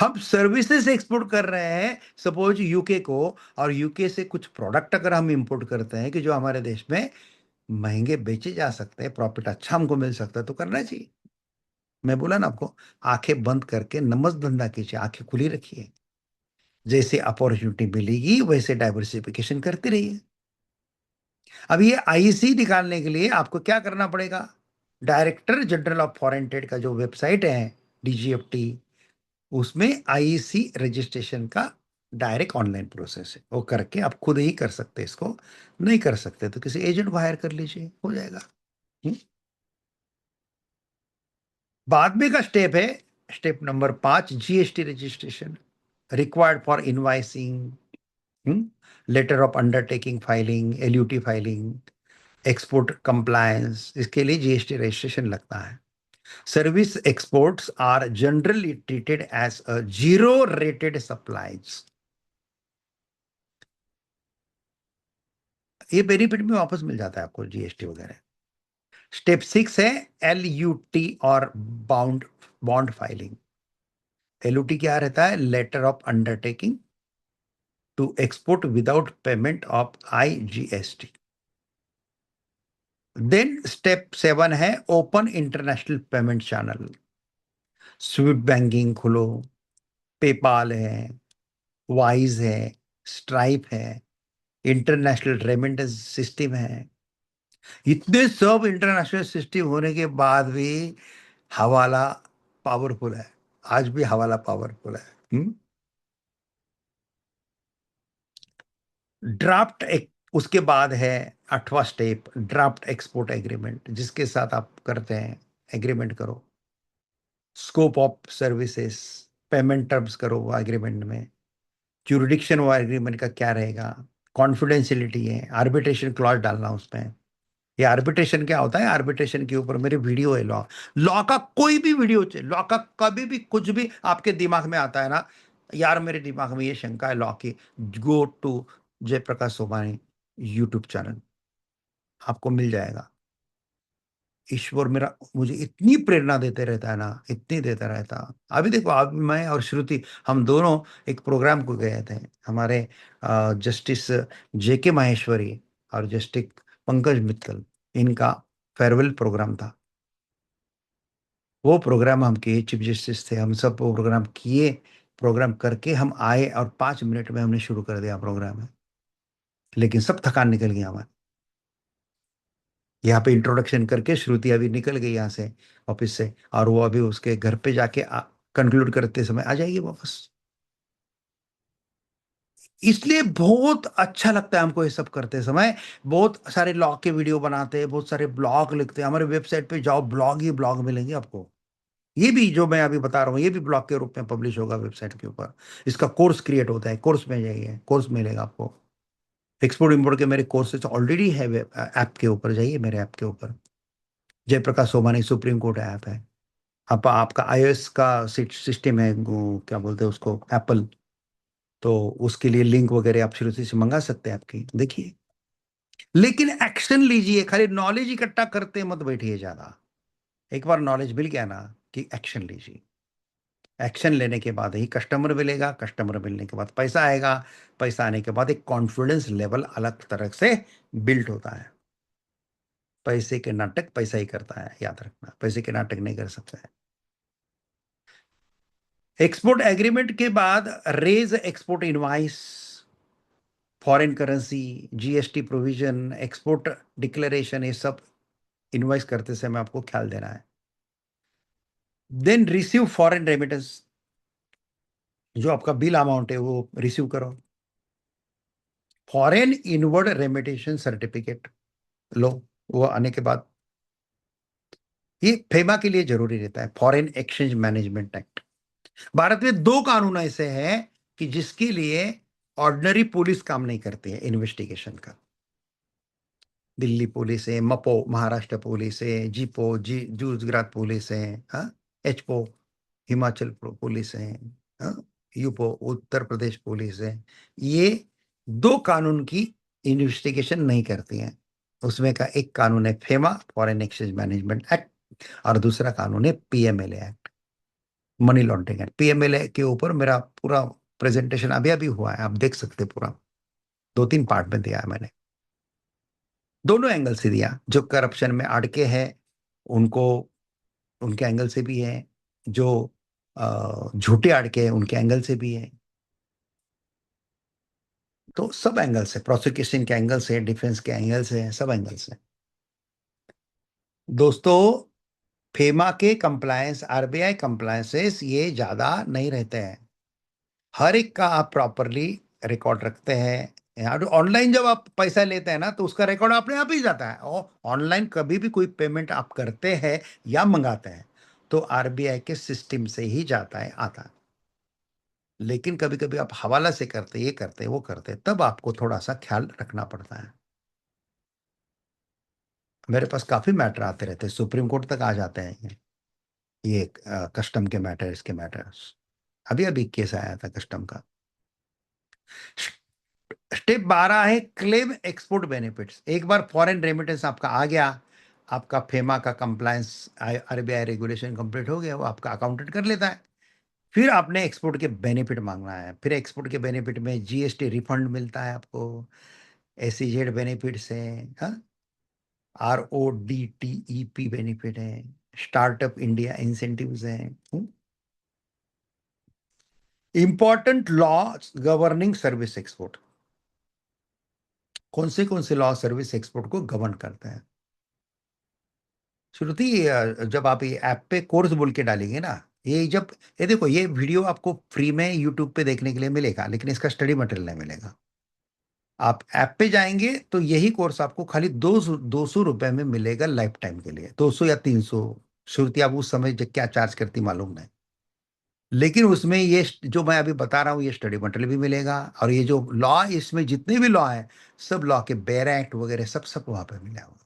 हम सर्विसेज एक्सपोर्ट कर रहे हैं सपोज यूके को, और यूके से कुछ प्रोडक्ट अगर हम इंपोर्ट करते हैं कि जो हमारे देश में महंगे बेचे जा सकते हैं, प्रॉफिट अच्छा हमको मिल सकता है, तो करना चाहिए। मैं बोला ना आपको, आंखें बंद करके नमस्त धंधा कीजिए, आंखें खुली रखिए। जैसे अपॉर्चुनिटी मिलेगी वैसे डाइवर्सिफिकेशन करते रहिए। अब ये आईसी निकालने के लिए आपको क्या करना पड़ेगा? Director general of foreign trade का जो वेबसाइट है, डीजीएफटी, उसमें आईसी रजिस्ट्रेशन का डायरेक्ट ऑनलाइन प्रोसेस है, वो करके आप खुद ही कर सकते हैं इसको। नहीं कर सकते तो किसी एजेंट को हायर कर लीजिए, हो जाएगा। हम्म? बाद में का स्टेप है, step number 5, GST registration, required for invoicing, letter of undertaking filing, LUT filing, export compliance, इसके लिए जीएसटी रजिस्ट्रेशन लगता है। Service exports are generally treated as a zero rated supplies. ये बेनिफिट में वापस मिल जाता है आपको, जीएसटी वगैरह। स्टेप 6 है एलयूटी और बाउंड बॉन्ड फाइलिंग। एलयूटी क्या रहता है? Letter of undertaking to export without payment of IGST. Then step 7 है open international payment channel. SWIFT banking खोलो, पेपाल है, वाइज है, स्ट्राइप है, इंटरनेशनल रेमिटेंस सिस्टम है। इतने सब इंटरनेशनल सिस्टम होने के बाद भी हवाला पावरफुल है। आज भी हवाला पावरफुल है। ड्राफ्ट एक, उसके बाद है 8वां स्टेप, ड्राफ्ट एक्सपोर्ट एग्रीमेंट, जिसके साथ आप करते हैं एग्रीमेंट करो। Scope of services, payment terms करो वो एग्रीमेंट में। ज्यूरिडिक्शन वो एग्रीमेंट का क्या रहेगा, कॉन्फिडेंशियलिटी है, आर्बिट्रेशन क्लॉज डालना उसमें। ये आर्बिट्रेशन क्या होता है? आर्बिट्रेशन के ऊपर मेरी वीडियो है, लॉ, लॉ का कोई भी वीडियो, लॉ का कभी भी कुछ भी आपके दिमाग में आता है ना, यार मेरे दिमाग में ये शंका है लॉ की, go to Jayprakash Somani YouTube channel, आपको मिल जाएगा। ईश्वर मेरा मुझे इतनी प्रेरणा देते रहता है ना, इतनी देता रहता। अभी देखो, अब मैं और श्रुति, हम दोनों एक प्रोग्राम को गए थे, हमारे जस्टिस जेके माहेश्वरी और जस्टिस पंकज मित्तल, इनका फेयरवेल प्रोग्राम था। वो प्रोग्राम हम किए, चीफ जस्टिस थे, हम सब प्रोग्राम किए। प्रोग्राम करके हम आए और 5 मिनट में हमने शुरू कर दिया प्रोग्राम। लेकिन सब थकान निकल गया हमारा। यहाँ पे इंट्रोडक्शन करके श्रुति अभी निकल गई यहाँ से, ऑफिस से, और वो अभी उसके घर पे जाके कंक्लूड करते समय आ जाएगी वापस। इसलिए बहुत अच्छा लगता है हमको ये सब करते समय। बहुत सारे लॉग के वीडियो बनाते हैं, बहुत सारे ब्लॉग लिखते हैं। हमारे वेबसाइट पे जाओ, ब्लॉग ही ब्लॉग मिलेंगे आपको। ये भी जो मैं अभी बता रहा हूँ, ये भी ब्लॉग के रूप में पब्लिश होगा वेबसाइट के ऊपर। इसका कोर्स क्रिएट होता है, कोर्स में जाइए, कोर्स मिलेगा आपको। एक्सपोर्ट इंपोर्ट के मेरे कोर्सेज ऑलरेडी है ऐप के ऊपर, जाइए मेरे ऐप के ऊपर। Jayprakash Somani supreme court app है। आपका आईओएस का सिस्टम है, क्या बोलते हैं उसको, एप्पल, तो उसके लिए लिंक वगैरह आप शुरू से मंगा सकते हैं आपकी, देखिए। लेकिन एक्शन लीजिए, खाली नॉलेज इकट्ठा करते मत बैठिए ज्यादा। एक बार नॉलेज मिल गया ना, कि एक्शन लीजिए। एक्शन लेने के बाद ही कस्टमर मिलेगा, कस्टमर मिलने के बाद पैसा आएगा, पैसा आने के बाद एक कॉन्फिडेंस लेवल अलग तरह से बिल्ड होता है। पैसे के नाटक पैसा ही करता है, याद रखना, पैसे के नाटक नहीं कर सकता है। एक्सपोर्ट एग्रीमेंट के बाद raise export invoice, foreign currency, GST provision, export declaration, ये सब इनवाइस करते समय आपको ख्याल देना है। देन रिसीव फॉरेन रेमिटेंस, जो आपका बिल अमाउंट है वो रिसीव करो। फॉरेन इनवर्ड रेमिटेशन सर्टिफिकेट लो, वो आने के बाद, ये फेमा के लिए जरूरी रहता है, foreign exchange management act. Bharat में 2 कानून ऐसे हैं कि जिसके लिए ऑर्डिनरी पुलिस काम नहीं करती है इन्वेस्टिगेशन का। दिल्ली पुलिस है, मपो महाराष्ट्र पुलिस है, जीपो जी गुजरात पुलिस है, हाँ, एचपो हिमाचल पुलिस है, हाँ, यूपो उत्तर प्रदेश पुलिस है। ये 2 कानून की इन्वेस्टिगेशन नहीं करती हैं। उसमें का एक कानून है FEMA, foreign exchange management act, और दूसरा कानून है PMLA act, money laundering act. PMLA के ऊपर मेरा पूरा प्रेजेंटेशन अभी अभी हुआ है, आप देख सकते हैं पूरा, 2-3 पार्ट में दिया है मैंने। दोनों एंगल से दिया, जो करप्शन में अड़के हैं उनको, उनके एंगल से भी है, जो झूठे अड़के हैं उनके एंगल से भी है। तो सब एंगल से, प्रोसिक्यूशन के एंगल से, डिफेंस के एंगल से, सब एंगल से। दोस्तों, फेमा के कंप्लायंस, आरबीआई कंप्लायंसेस ये ज्यादा नहीं रहते हैं। हर एक का आप प्रॉपरली रिकॉर्ड रखते हैं। ऑनलाइन जब आप पैसा लेते हैं ना, तो उसका रिकॉर्ड अपने आप ही जाता है। और ऑनलाइन कभी भी कोई पेमेंट आप करते हैं या मंगाते हैं, तो आरबीआई के सिस्टम से ही जाता है, आता है। लेकिन कभी कभी आप हवाला से करते, ये करते, वो करते, तब आपको थोड़ा सा ख्याल रखना पड़ता है। मेरे पास काफी मैटर आते रहते हैं, सुप्रीम कोर्ट तक आ जाते हैं ये कस्टम के मैटर, इसके मैटर्स। अभी अभी केस आया था कस्टम का। स्टेप 12 है क्लेम एक्सपोर्ट बेनिफिट्स। एक बार फॉरेन रेमिटेंस आपका आ गया, आपका फेमा का कंप्लायंस, आरबीआई रेगुलेशन कंप्लीट हो गया, वो आपका अकाउंटेंट कर लेता है। फिर आपने एक्सपोर्ट के बेनिफिट मांगना है। फिर एक्सपोर्ट के बेनिफिट में जीएसटी रिफंड मिलता है आपको, एसईजेड बेनिफिट्स हैं, R O D T E P benefit है, स्टार्टअप इंडिया इंसेंटिव्स हैं। Important law governing service export. कौन से लॉ सर्विस एक्सपोर्ट को गवर्न करते हैं? श्रुति, जब आप ये ऐप पे कोर्स बोल के डालेंगे ना, ये देखो, ये वीडियो आपको फ्री में यूट्यूब पे देखने के लिए मिलेगा, लेकिन इसका स्टडी मटेरियल नहीं मिलेगा। आप ऐप पे जाएंगे तो यही कोर्स आपको खाली 200 रुपए में मिलेगा, लाइफ टाइम के लिए, 200 या 300। श्रुति, आप उस समय क्या चार्ज करती मालूम नहीं। लेकिन उसमें ये जो मैं अभी बता रहा हूँ, ये स्टडी मटेरियल भी मिलेगा, और ये जो लॉ, इसमें जितने भी लॉ है, सब लॉ के बेर एक्ट वगैरह सब सब वहां पे मिला हुआ।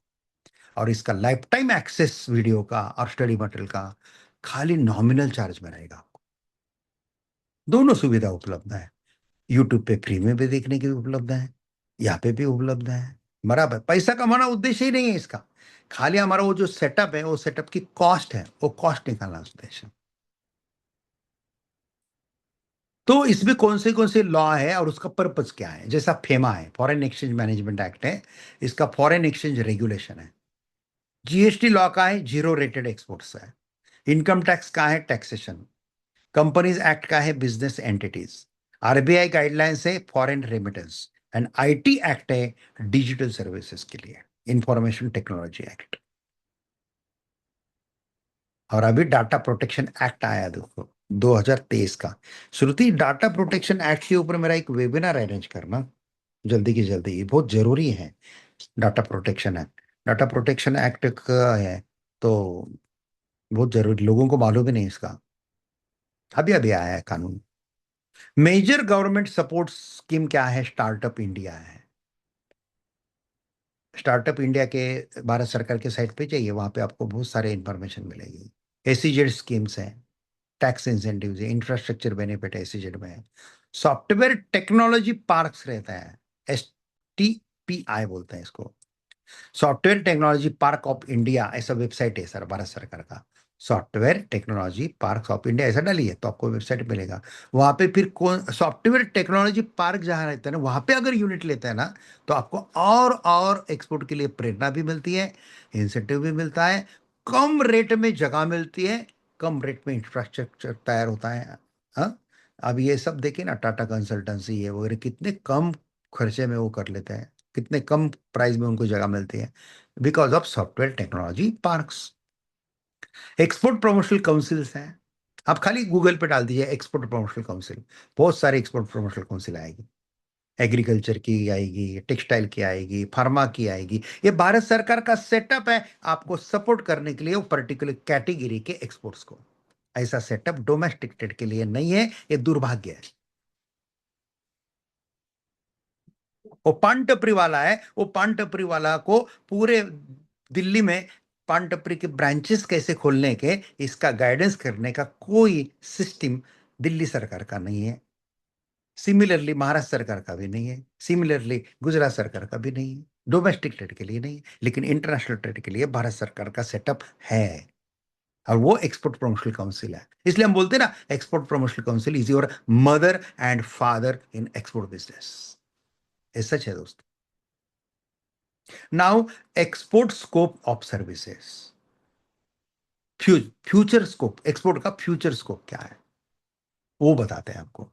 और इसका लाइफ टाइम एक्सेस वीडियो का और स्टडी मटेरियल का खाली नॉमिनल चार्ज में रहेगा आपको। दोनों सुविधा उपलब्ध है। यूट्यूब पे फ्री में भी देखने की भी उपलब्ध है, यहाँ पे भी उपलब्ध है। बराबर, पैसा कमाना उद्देश्य ही नहीं है इसका। खाली हमारा वो जो सेटअप है, वो सेटअप की कॉस्ट है, वो कॉस्ट निकालना उद्देश्य है। तो इसमें कौन से लॉ है और उसका पर्पस क्या है? जैसा फेमा है, फॉरेन एक्सचेंज मैनेजमेंट एक्ट है, इसका फॉरेन एक्सचेंज रेगुलेशन है। जीएसटी लॉ का है, जीरो रेटेड एक्सपोर्ट्स है। इनकम टैक्स का है, टैक्सेशन। कंपनीज एक्ट का है, बिजनेस एंटिटीज। आरबीआई गाइडलाइंस है, foreign remittance. And IT act है, डिजिटल सर्विसेज के लिए, इंफॉर्मेशन टेक्नोलॉजी एक्ट। और अभी डाटा प्रोटेक्शन एक्ट आया, देखो, 2023 का। श्रुति, डाटा प्रोटेक्शन एक्ट के ऊपर मेरा एक वेबिनार अरेंज करना जल्दी की जल्दी, ये बहुत जरूरी है। डाटा प्रोटेक्शन एक्ट का है, तो बहुत जरूरी, लोगों को मालूम भी नहीं इसका। अभी अभी आया है कानून। मेजर गवर्नमेंट सपोर्ट स्कीम क्या है? स्टार्टअप इंडिया है। स्टार्टअप इंडिया के भारत सरकार के साइट पे जाइए, वहां पे आपको बहुत सारे इंफॉर्मेशन मिलेगी। एसीजेड स्कीम्स हैं, टैक्स इंसेंटिव्स है, इंफ्रास्ट्रक्चर बेनिफिट एसीजेड में है। सॉफ्टवेयर टेक्नोलॉजी पार्क्स रहता है, STPI बोलते हैं इसको। Software technology park of India ऐसा वेबसाइट है सर, भारत सरकार का। Software technology park of India ऐसा डालिए तो आपको वेबसाइट मिलेगा। वहां पे फिर कौन सॉफ्टवेयर टेक्नोलॉजी पार्क जहां रहता है ना, वहां पे अगर यूनिट लेता है ना, तो आपको और एक्सपोर्ट के लिए प्रेरणा भी मिलती है, इंसेंटिव भी मिलता है, कम रेट में जगह मिलती है, कम रेट में इंफ्रास्ट्रक्चर तैयार होता है। हाँ, अब ये सब देखिए ना, टाटा कंसल्टेंसी ये वगैरह कितने कम खर्चे में वो कर लेते हैं, कितने कम प्राइस में उनको जगह मिलती है, because of software technology parks. Export promotional councils हैं। आप खाली गूगल पे डाल दीजिए एक्सपोर्ट प्रमोशनल काउंसिल, बहुत सारे एक्सपोर्ट प्रमोशनल काउंसिल आएगी। एग्रीकल्चर की आएगी, टेक्सटाइल की आएगी, फार्मा की आएगी। ये भारत सरकार का सेटअप है आपको सपोर्ट करने के लिए, वो पर्टिकुलर कैटेगरी के एक्सपोर्ट्स को। ऐसा सेटअप डोमेस्टिक ट्रेड के लिए नहीं है, ये दुर्भाग्य है। वो पान टपरी वाला है, वो पान टपरी वाला को पूरे दिल्ली में पान टपरी के ब्रांचेस कैसे खोलने के, इसका गाइडेंस करने का कोई सिस्टम दिल्ली सरकार का नहीं है। सिमिलरली महाराष्ट्र सरकार का भी नहीं है, सिमिलरली गुजरात सरकार का भी नहीं है। डोमेस्टिक ट्रेड के लिए नहीं है, लेकिन इंटरनेशनल ट्रेड के लिए भारत सरकार का सेटअप है। और वो एक्सपोर्ट प्रमोशनल काउंसिल है। इसलिए हम बोलते हैं ना, export promotional council is your mother and father in export business. ये सच है दोस्त। Now, export scope of services. Future scope, export का फ्यूचर स्कोप क्या है, वो बताते हैं आपको।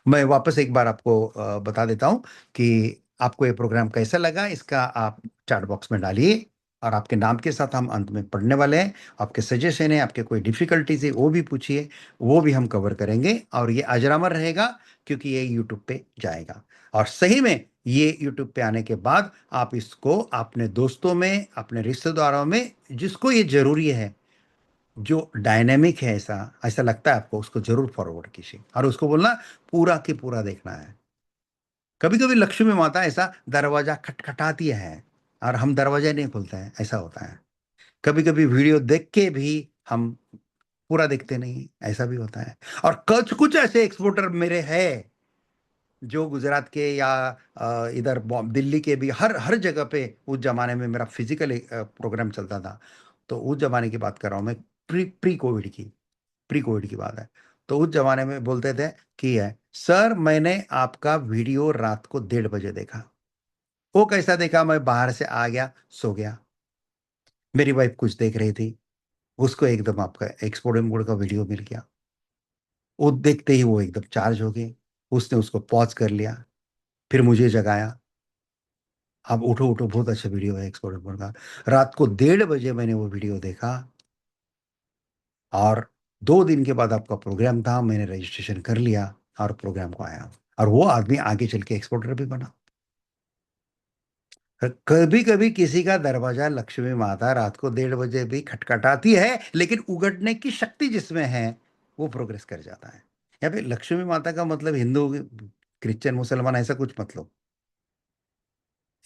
मैं वापस एक बार आपको बता देता हूँ कि आपको ये प्रोग्राम कैसा लगा, इसका आप चैट बॉक्स में डालिए, और आपके नाम के साथ हम अंत में पढ़ने वाले हैं। आपके सजेशन है, आपके कोई डिफिकल्टीज है, वो भी पूछिए, वो भी हम कवर करेंगे। और ये अजरामर रहेगा, क्योंकि ये यूट्यूब पे जाएगा। और सही में ये यूट्यूब पे आने के बाद आप इसको अपने दोस्तों में, अपने रिश्तेदारों में, जिसको ये जरूरी है, जो डायनेमिक है, ऐसा ऐसा लगता है आपको, उसको जरूर फॉरवर्ड कीजिए और उसको बोलना पूरा के पूरा देखना है। कभी कभी लक्ष्मी माता ऐसा दरवाजा खटखटाती है और हम दरवाजा नहीं खोलते हैं, ऐसा होता है। कभी कभी वीडियो देख के भी हम पूरा देखते नहीं, ऐसा भी होता है। और कुछ कुछ ऐसे एक्सपोर्टर मेरे हैं जो गुजरात के या इधर दिल्ली के भी, हर हर जगह पे उस जमाने में मेरा फिजिकल प्रोग्राम चलता था। तो उस जमाने की बात कर रहा हूँ मैं, प्री प्री कोविड की, प्री कोविड की बात है। तो उस जमाने में बोलते थे कि है सर, मैंने आपका वीडियो रात को 1:30 बजे देखा। वो कैसा देखा, मैं बाहर से आ गया, सो गया, मेरी वाइफ कुछ देख रही थी, उसको एकदम आपका एक्सपोर्ट इम्पोर्ट का वीडियो मिल गया। वो देखते ही वो एकदम चार्ज हो गई, उसने उसको पॉज कर लिया, फिर मुझे जगाया, आप उठो उठो, बहुत अच्छा वीडियो है एक्सपोर्ट इम्पोर्ट का। रात को 1:30 बजे मैंने वो वीडियो देखा, और 2 दिन के बाद आपका प्रोग्राम था, मैंने रजिस्ट्रेशन कर लिया और प्रोग्राम को आया, और वो आदमी आगे चल के एक्सपोर्टर भी बना। कभी कभी किसी का दरवाजा लक्ष्मी माता रात को 1:30 बजे भी खटखटाती है, लेकिन उगड़ने की शक्ति जिसमें है, वो प्रोग्रेस कर जाता है। यहाँ पे लक्ष्मी माता का मतलब हिंदू, क्रिश्चियन, मुसलमान ऐसा कुछ मतलब।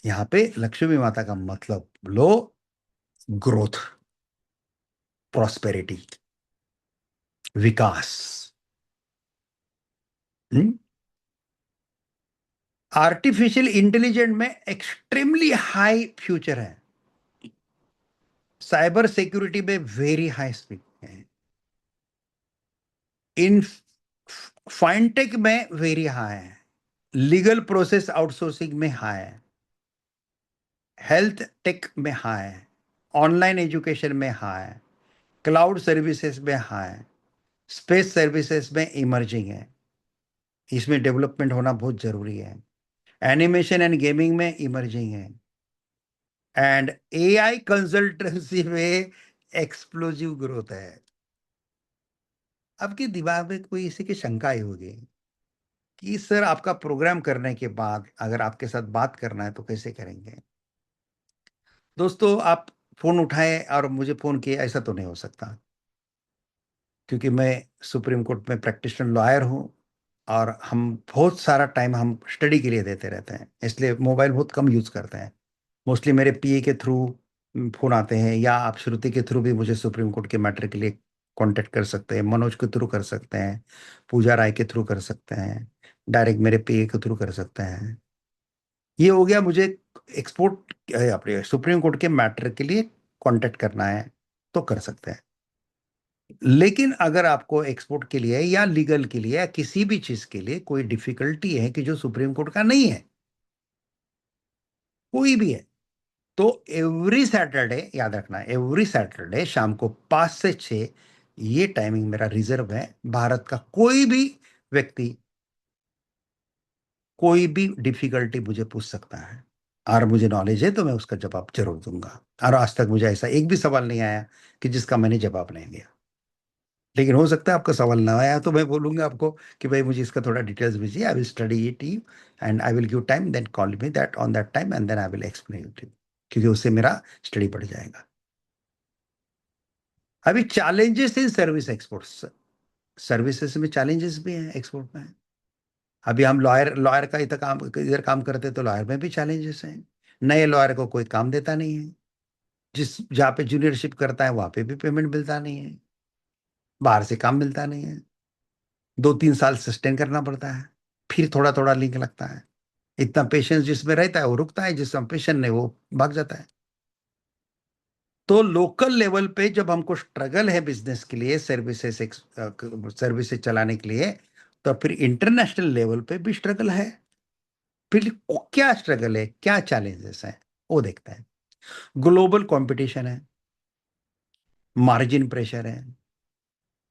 यहाँ पे लक्ष्मी माता का मतलब लो, ग्रोथ, प्रॉस्पेरिटी, विकास। आर्टिफिशियल इंटेलिजेंट में एक्सट्रीमली हाई फ्यूचर है, साइबर सिक्योरिटी में वेरी हाई स्पीड है, इन फाइनटेक में वेरी हाई है, लीगल प्रोसेस आउटसोर्सिंग में हाई है, हेल्थ टेक में हाई है, ऑनलाइन एजुकेशन में हाई है, क्लाउड सर्विसेज में हाई है, स्पेस सर्विसेज में इमर्जिंग है, इसमें डेवलपमेंट होना बहुत जरूरी है, एनिमेशन एंड गेमिंग में इमर्जिंग है, एंड एआई कंसल्टेंसी में एक्सप्लोजिव ग्रोथ है। आपके दिमाग में कोई इसी की शंका ही होगी कि सर, आपका प्रोग्राम करने के बाद अगर आपके साथ बात करना है तो कैसे करेंगे। दोस्तों, आप फोन उठाएं और मुझे फोन किए, ऐसा तो नहीं हो सकता, क्योंकि मैं सुप्रीम कोर्ट में प्रैक्टिशनर लॉयर हूं, और हम बहुत सारा टाइम हम स्टडी के लिए देते रहते हैं, इसलिए मोबाइल बहुत कम यूज करते हैं। मोस्टली मेरे पीए के थ्रू फोन आते हैं, या आप श्रुति के थ्रू भी मुझे सुप्रीम कोर्ट के मैटर के लिए कांटेक्ट कर सकते हैं, मनोज के थ्रू कर सकते हैं, पूजा राय के थ्रू कर सकते हैं, डायरेक्ट मेरे पीए के थ्रू कर सकते हैं। ये हो गया, मुझे एक्सपोर्ट अपने सुप्रीम कोर्ट के मैटर के लिए कांटेक्ट करना है तो कर सकते हैं। लेकिन अगर आपको एक्सपोर्ट के लिए या लीगल के लिए या किसी भी चीज के लिए कोई डिफिकल्टी है कि जो सुप्रीम कोर्ट का नहीं है, कोई भी है, तो एवरी सैटरडे, याद रखना, एवरी सैटरडे शाम को 5 से 6, ये टाइमिंग मेरा रिजर्व है। भारत का कोई भी व्यक्ति कोई भी डिफिकल्टी मुझे पूछ सकता है, और मुझे नॉलेज है तो मैं उसका जवाब जरूर दूंगा। और आज तक मुझे ऐसा एक भी सवाल नहीं आया कि जिसका मैंने जवाब नहीं दिया। लेकिन हो सकता है आपका सवाल ना आया तो मैं बोलूंगा आपको कि भाई मुझे इसका थोड़ा डिटेल्स भेजिए, I will study it you, and I will give time, then call me that on that time, and then I will explain it you, क्योंकि उससे मेरा स्टडी बढ़ जाएगा। अभी challenges in service exports, services में challenges भी हैं export में। अभी हम लॉयर लॉयर का इधर काम करते तो लॉयर में भी चैलेंजेस हैं। नए लॉयर को कोई काम देता नहीं है, जिस जहाँ पे जूनियरशिप करता है वहां पे भी पेमेंट मिलता नहीं है, बाहर से काम मिलता नहीं है, 2-3 साल सस्टेन करना पड़ता है, फिर थोड़ा थोड़ा लिंक लगता है। इतना पेशेंस जिसमें रहता है वो रुकता है, जिसमें पेशेंस नहीं वो भाग जाता है। तो लोकल लेवल पे जब हमको स्ट्रगल है बिजनेस के लिए, सर्विसेज चलाने के लिए, तो फिर इंटरनेशनल लेवल पे भी स्ट्रगल है। फिर क्या स्ट्रगल है, क्या चैलेंजेस हैं, वो देखते हैं। ग्लोबल कंपटीशन है, मार्जिन प्रेशर है,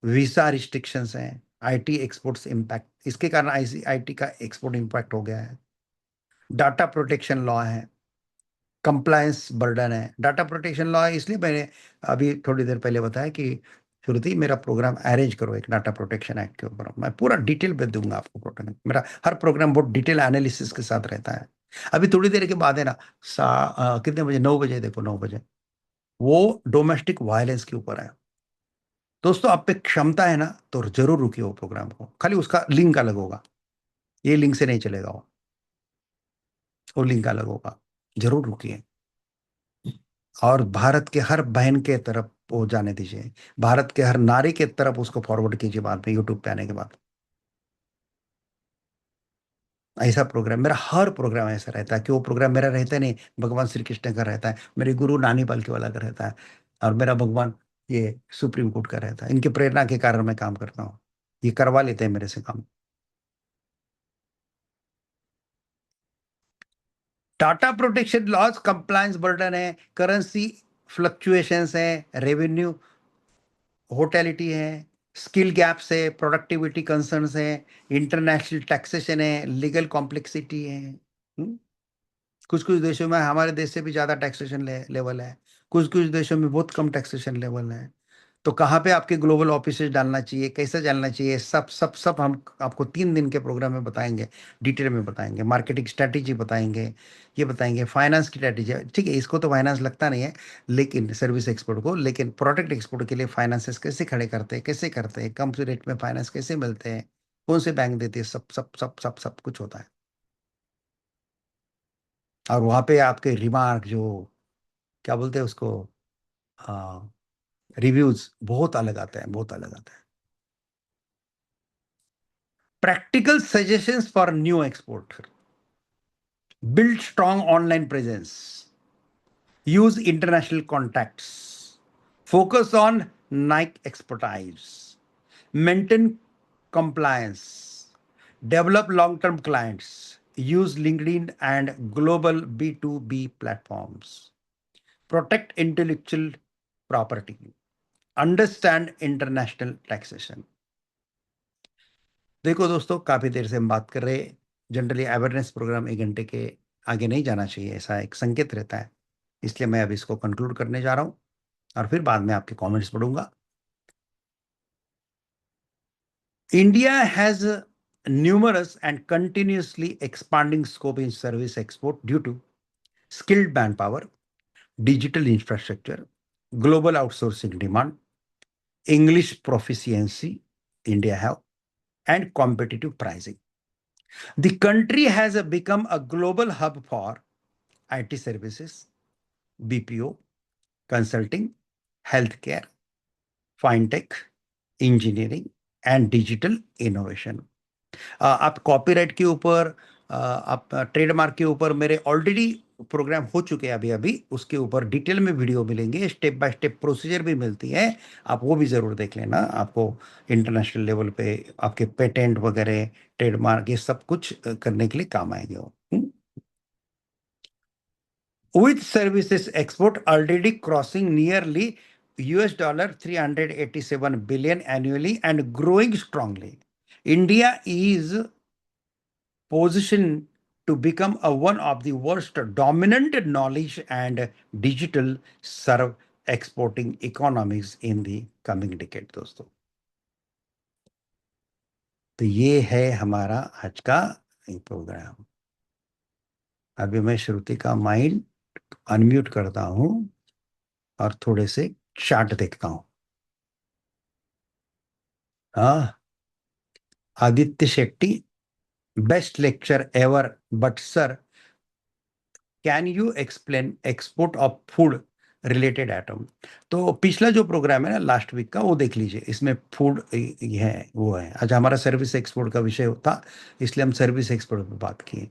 वीसा रिस्ट्रिक्शंस हैं, आईटी एक्सपोर्ट्स इम्पैक्ट, इसके कारण आईटी का एक्सपोर्ट इम्पैक्ट हो गया है। डाटा प्रोटेक्शन लॉ है, कंप्लायंस बर्डन है। डाटा प्रोटेक्शन लॉ है, इसलिए मैंने अभी थोड़ी देर पहले बताया कि श्रुति मेरा प्रोग्राम अरेंज करो एक डाटा प्रोटेक्शन एक्ट के ऊपर। मैं पूरा डिटेल पे दूंगा आपको प्रोग्राम, मेरा हर प्रोग्राम बहुत डिटेल एनालिसिस के साथ रहता है। अभी थोड़ी देर के बाद है ना, कितने बजे, 9 बजे, देखो 9 बजे, वो डोमेस्टिक वायलेंस के ऊपर है। दोस्तों आप पे क्षमता है ना, तो जरूर रुकिए वो प्रोग्राम को, खाली उसका लिंक अलग होगा, ये लिंक से नहीं चलेगा वो लिंक अलग होगा, जरूर रुकिए। और भारत के हर बहन के तरफ वो जाने दीजिए, भारत के हर नारी के तरफ उसको फॉरवर्ड कीजिए बाद में, यूट्यूब पे आने के बाद। ऐसा प्रोग्राम, मेरा हर प्रोग्राम ऐसा रहता है कि वो प्रोग्राम मेरा रहता नहीं, भगवान श्री कृष्ण का रहता है, मेरे गुरु नानी पालकी वाला का रहता है, और मेरा भगवान ये सुप्रीम कोर्ट का रहता है। इनके प्रेरणा के कारण मैं काम करता हूँ, ये करवा लेते हैं मेरे से काम। Data protection laws, compliance burden है, करेंसी फ्लक्चुएशंस है, रेवेन्यू होटेलिटी है, स्किल गैप्स है, प्रोडक्टिविटी कंसर्न्स है, इंटरनेशनल टैक्सेशन है, लीगल कॉम्प्लेक्सिटी है। कुछ कुछ देशों में हमारे देश से भी ज्यादा टैक्सेशन लेवल है, कुछ कुछ देशों में बहुत कम टैक्सेशन लेवल है। तो कहाँ पे आपके ग्लोबल ऑफिसेज डालना चाहिए, कैसे डालना चाहिए, सब सब सब हम आपको 3 दिन के प्रोग्राम में बताएंगे, डिटेल में बताएंगे। मार्केटिंग स्ट्रैटेजी बताएंगे, ये बताएंगे फाइनेंस की स्ट्रैटेजी। ठीक है, इसको तो फाइनेंस लगता नहीं है, लेकिन सर्विस एक्सपोर्ट को, लेकिन प्रोडक्ट एक्सपोर्ट के लिए फाइनेंसेस कैसे खड़े करते हैं, कैसे करते हैं, कम से रेट में फाइनेंस कैसे मिलते हैं, कौन से बैंक देते हैं, सब सब सब सब सब कुछ होता है। और वहाँ पे आपके रिमार्क जो, क्या बोलते हैं उसको, रिव्यूज बहुत अलग आते हैं, बहुत अलग आते हैं। Practical suggestions for new export: build strong online presence, use international contacts, focus on Nike expertise, maintain compliance, develop long-term clients, use LinkedIn and global B2B platforms, protect intellectual property, understand international taxation। देखो दोस्तों, काफी देर से हम बात कर रहे, generally awareness programme 1 घंटे के आगे नहीं जाना चाहिए, ऐसा एक संकेत रहता है, इसलिए मैं अब इसको कंक्लूड करने जा रहा हूं, और फिर बाद में आपके कमेंट्स पढ़ूंगा। India has numerous and continuously expanding scope in service export due to skilled manpower, digital infrastructure, global outsourcing demand, English proficiency India have, and competitive pricing. The country has become a global hub for IT services, BPO, consulting, healthcare, fintech, engineering and digital innovation. आप copyright के ऊपर, आप trademark के ऊपर मेरे already programme हो चुके हैं, अभी अभी उसके ऊपर डिटेल में वीडियो मिलेंगे, स्टेप बाय स्टेप प्रोसीजर भी मिलती है, आप वो भी ज़रूर देख लेना। आपको इंटरनेशनल लेवल पे आपके पेटेंट वगैरह, ट्रेडमार्क, ये सब कुछ करने के लिए काम आएंगे वो। With services export already crossing nearly $387 billion annually and growing strongly, India is positioned to become one of the world's dominant knowledge and digital serve exporting economies in the coming decade। दोस्तों, तो ये है हमारा आज का programme. अभी मैं श्रुति का माइंड अनम्यूट करता हूं और थोड़े से चार्ट देखता हूं। हाँ, Aditya Shetty, best lecture ever, but sir can you explain export of food related item. तो पिछला जो प्रोग्राम है ना लास्ट वीक का, वो देख लीजिए, इसमें फूड ये है, वो है। आज हमारा सर्विस एक्सपोर्ट का विषय था, इसलिए हम सर्विस एक्सपोर्ट पर बात किए।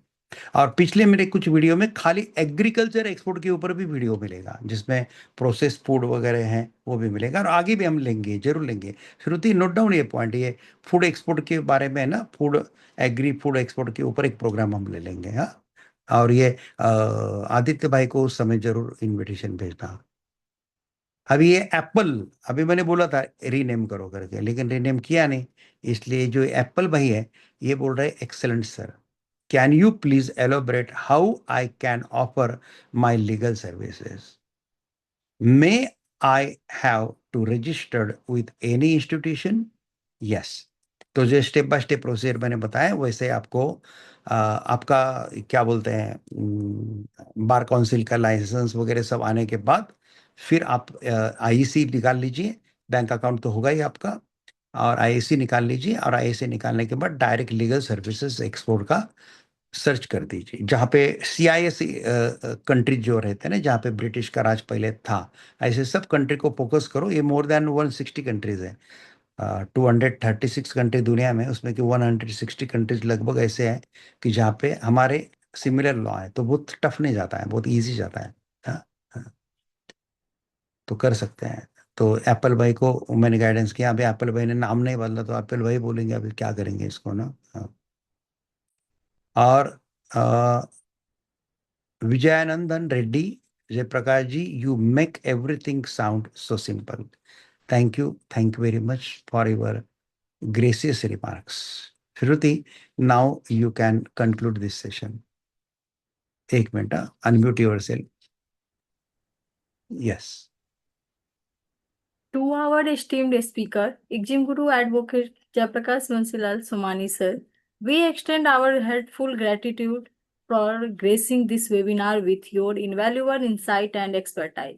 और पिछले मेरे कुछ वीडियो में खाली एग्रीकल्चर एक्सपोर्ट के ऊपर भी वीडियो मिलेगा, जिसमें प्रोसेस फूड वगैरह हैं, वो भी मिलेगा, और आगे भी हम लेंगे, जरूर लेंगे। श्रुति नोट डाउन ये पॉइंट, ये फूड एक्सपोर्ट के बारे में है ना, फूड एग्री फूड एक्सपोर्ट के ऊपर एक प्रोग्राम हम ले लेंगे। हाँ, और ये आदित्य भाई को उस समय जरूर इनविटेशन भेजना। अभी ये एप्पल, अभी मैंने बोला था रीनेम करो करके, लेकिन रीनेम किया नहीं। इसलिए जो एप्पल भाई है, ये बोल रहे excellent sir, can you please elaborate how I can offer my legal services, may I have to registered with any institution, yes. तो जो स्टेप बाय स्टेप प्रोसीजर मैंने बताया वैसे आपको आपका क्या बोलते हैं, बार काउंसिल का लाइसेंस वगैरह सब आने के बाद फिर आप आईसी निकाल लीजिए। बैंक अकाउंट तो होगा ही आपका, और आईएसी निकाल लीजिए, और आईएसी निकालने के बाद डायरेक्ट लीगल सर्विसेज एक्सपोर्ट का सर्च कर दीजिए, जहाँ पे सीआईएस कंट्री जो रहते हैं ना, जहाँ पे ब्रिटिश का राज पहले था, ऐसे सब कंट्री को फोकस करो। ये मोर देन 160 कंट्रीज है, 236 कंट्री दुनिया में, उसमें कि 160 कंट्रीज लगभग ऐसे हैं कि जहाँ पे हमारे सिमिलर लॉ है, तो बहुत टफ नहीं जाता है, बहुत इजी जाता है। हाँ, हाँ, तो कर सकते हैं। तो एप्पल भाई को मैंने गाइडेंस किया, अभी एप्पल भाई ने नाम नहीं बदला तो एप्पल भाई बोलेंगे अभी क्या करेंगे इसको ना। हाँ। और Vijayanandan Reddy, Jayaprakash ji, you make everything sound so simple, thank you very much for your gracious remarks. Shruti, now you can conclude this session. एक minute, unmute your self. Yes. To our esteemed speaker, Exim Guru Advocate Jayaprakash Vansilal Somani sir, we extend our heartful gratitude for gracing this webinar with your invaluable insight and expertise.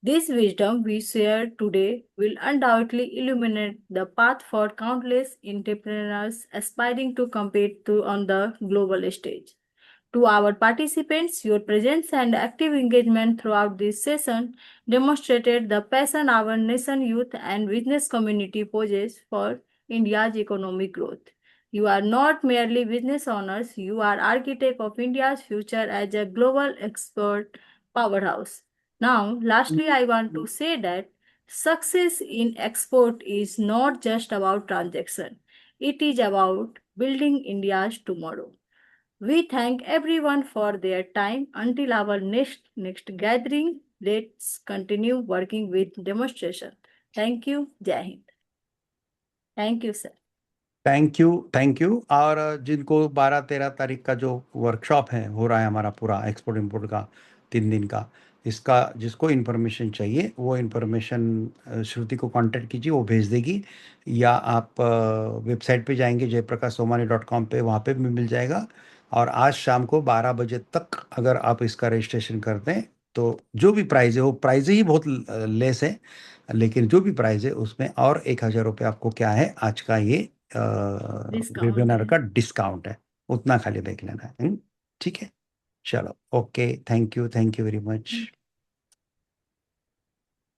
This wisdom we share today will undoubtedly illuminate the path for countless entrepreneurs aspiring to compete on the global stage. To our participants, your presence and active engagement throughout this session demonstrated the passion our nation youth and business community possess for India's economic growth. You are not merely business owners, you are architect of India's future as a global export powerhouse. Now, lastly, I want to say that success in export is not just about transaction. It is about building India's tomorrow. We thank everyone for their time. Until our next gathering, let's continue working with demonstration. Thank you. Jai Hind. Thank you, sir. Thank you, thank you. और जिनको 12-13 तारीख का जो workshop है हो रहा है हमारा पूरा एक्सपोर्ट इंपोर्ट का 3 दिन का, इसका जिसको इन्फॉर्मेशन चाहिए वो इन्फॉर्मेशन श्रुति को कांटेक्ट कीजिए, वो भेज देगी। या आप वेबसाइट पे जाएंगे jayprakash somani.com पे, वहाँ पे भी मिल जाएगा। और आज शाम को 12 बजे तक अगर आप इसका रजिस्ट्रेशन कर दें तो जो भी प्राइस है, वो प्राइस ही बहुत लेस है, लेकिन जो भी प्राइस है उसमें और 1,000 रुपये आपको क्या है, आज का ये Discount वेबिनार है। का डिस्काउंट है, उतना खाली देख लेना है। ठीक है, चलो, okay, thank you very much.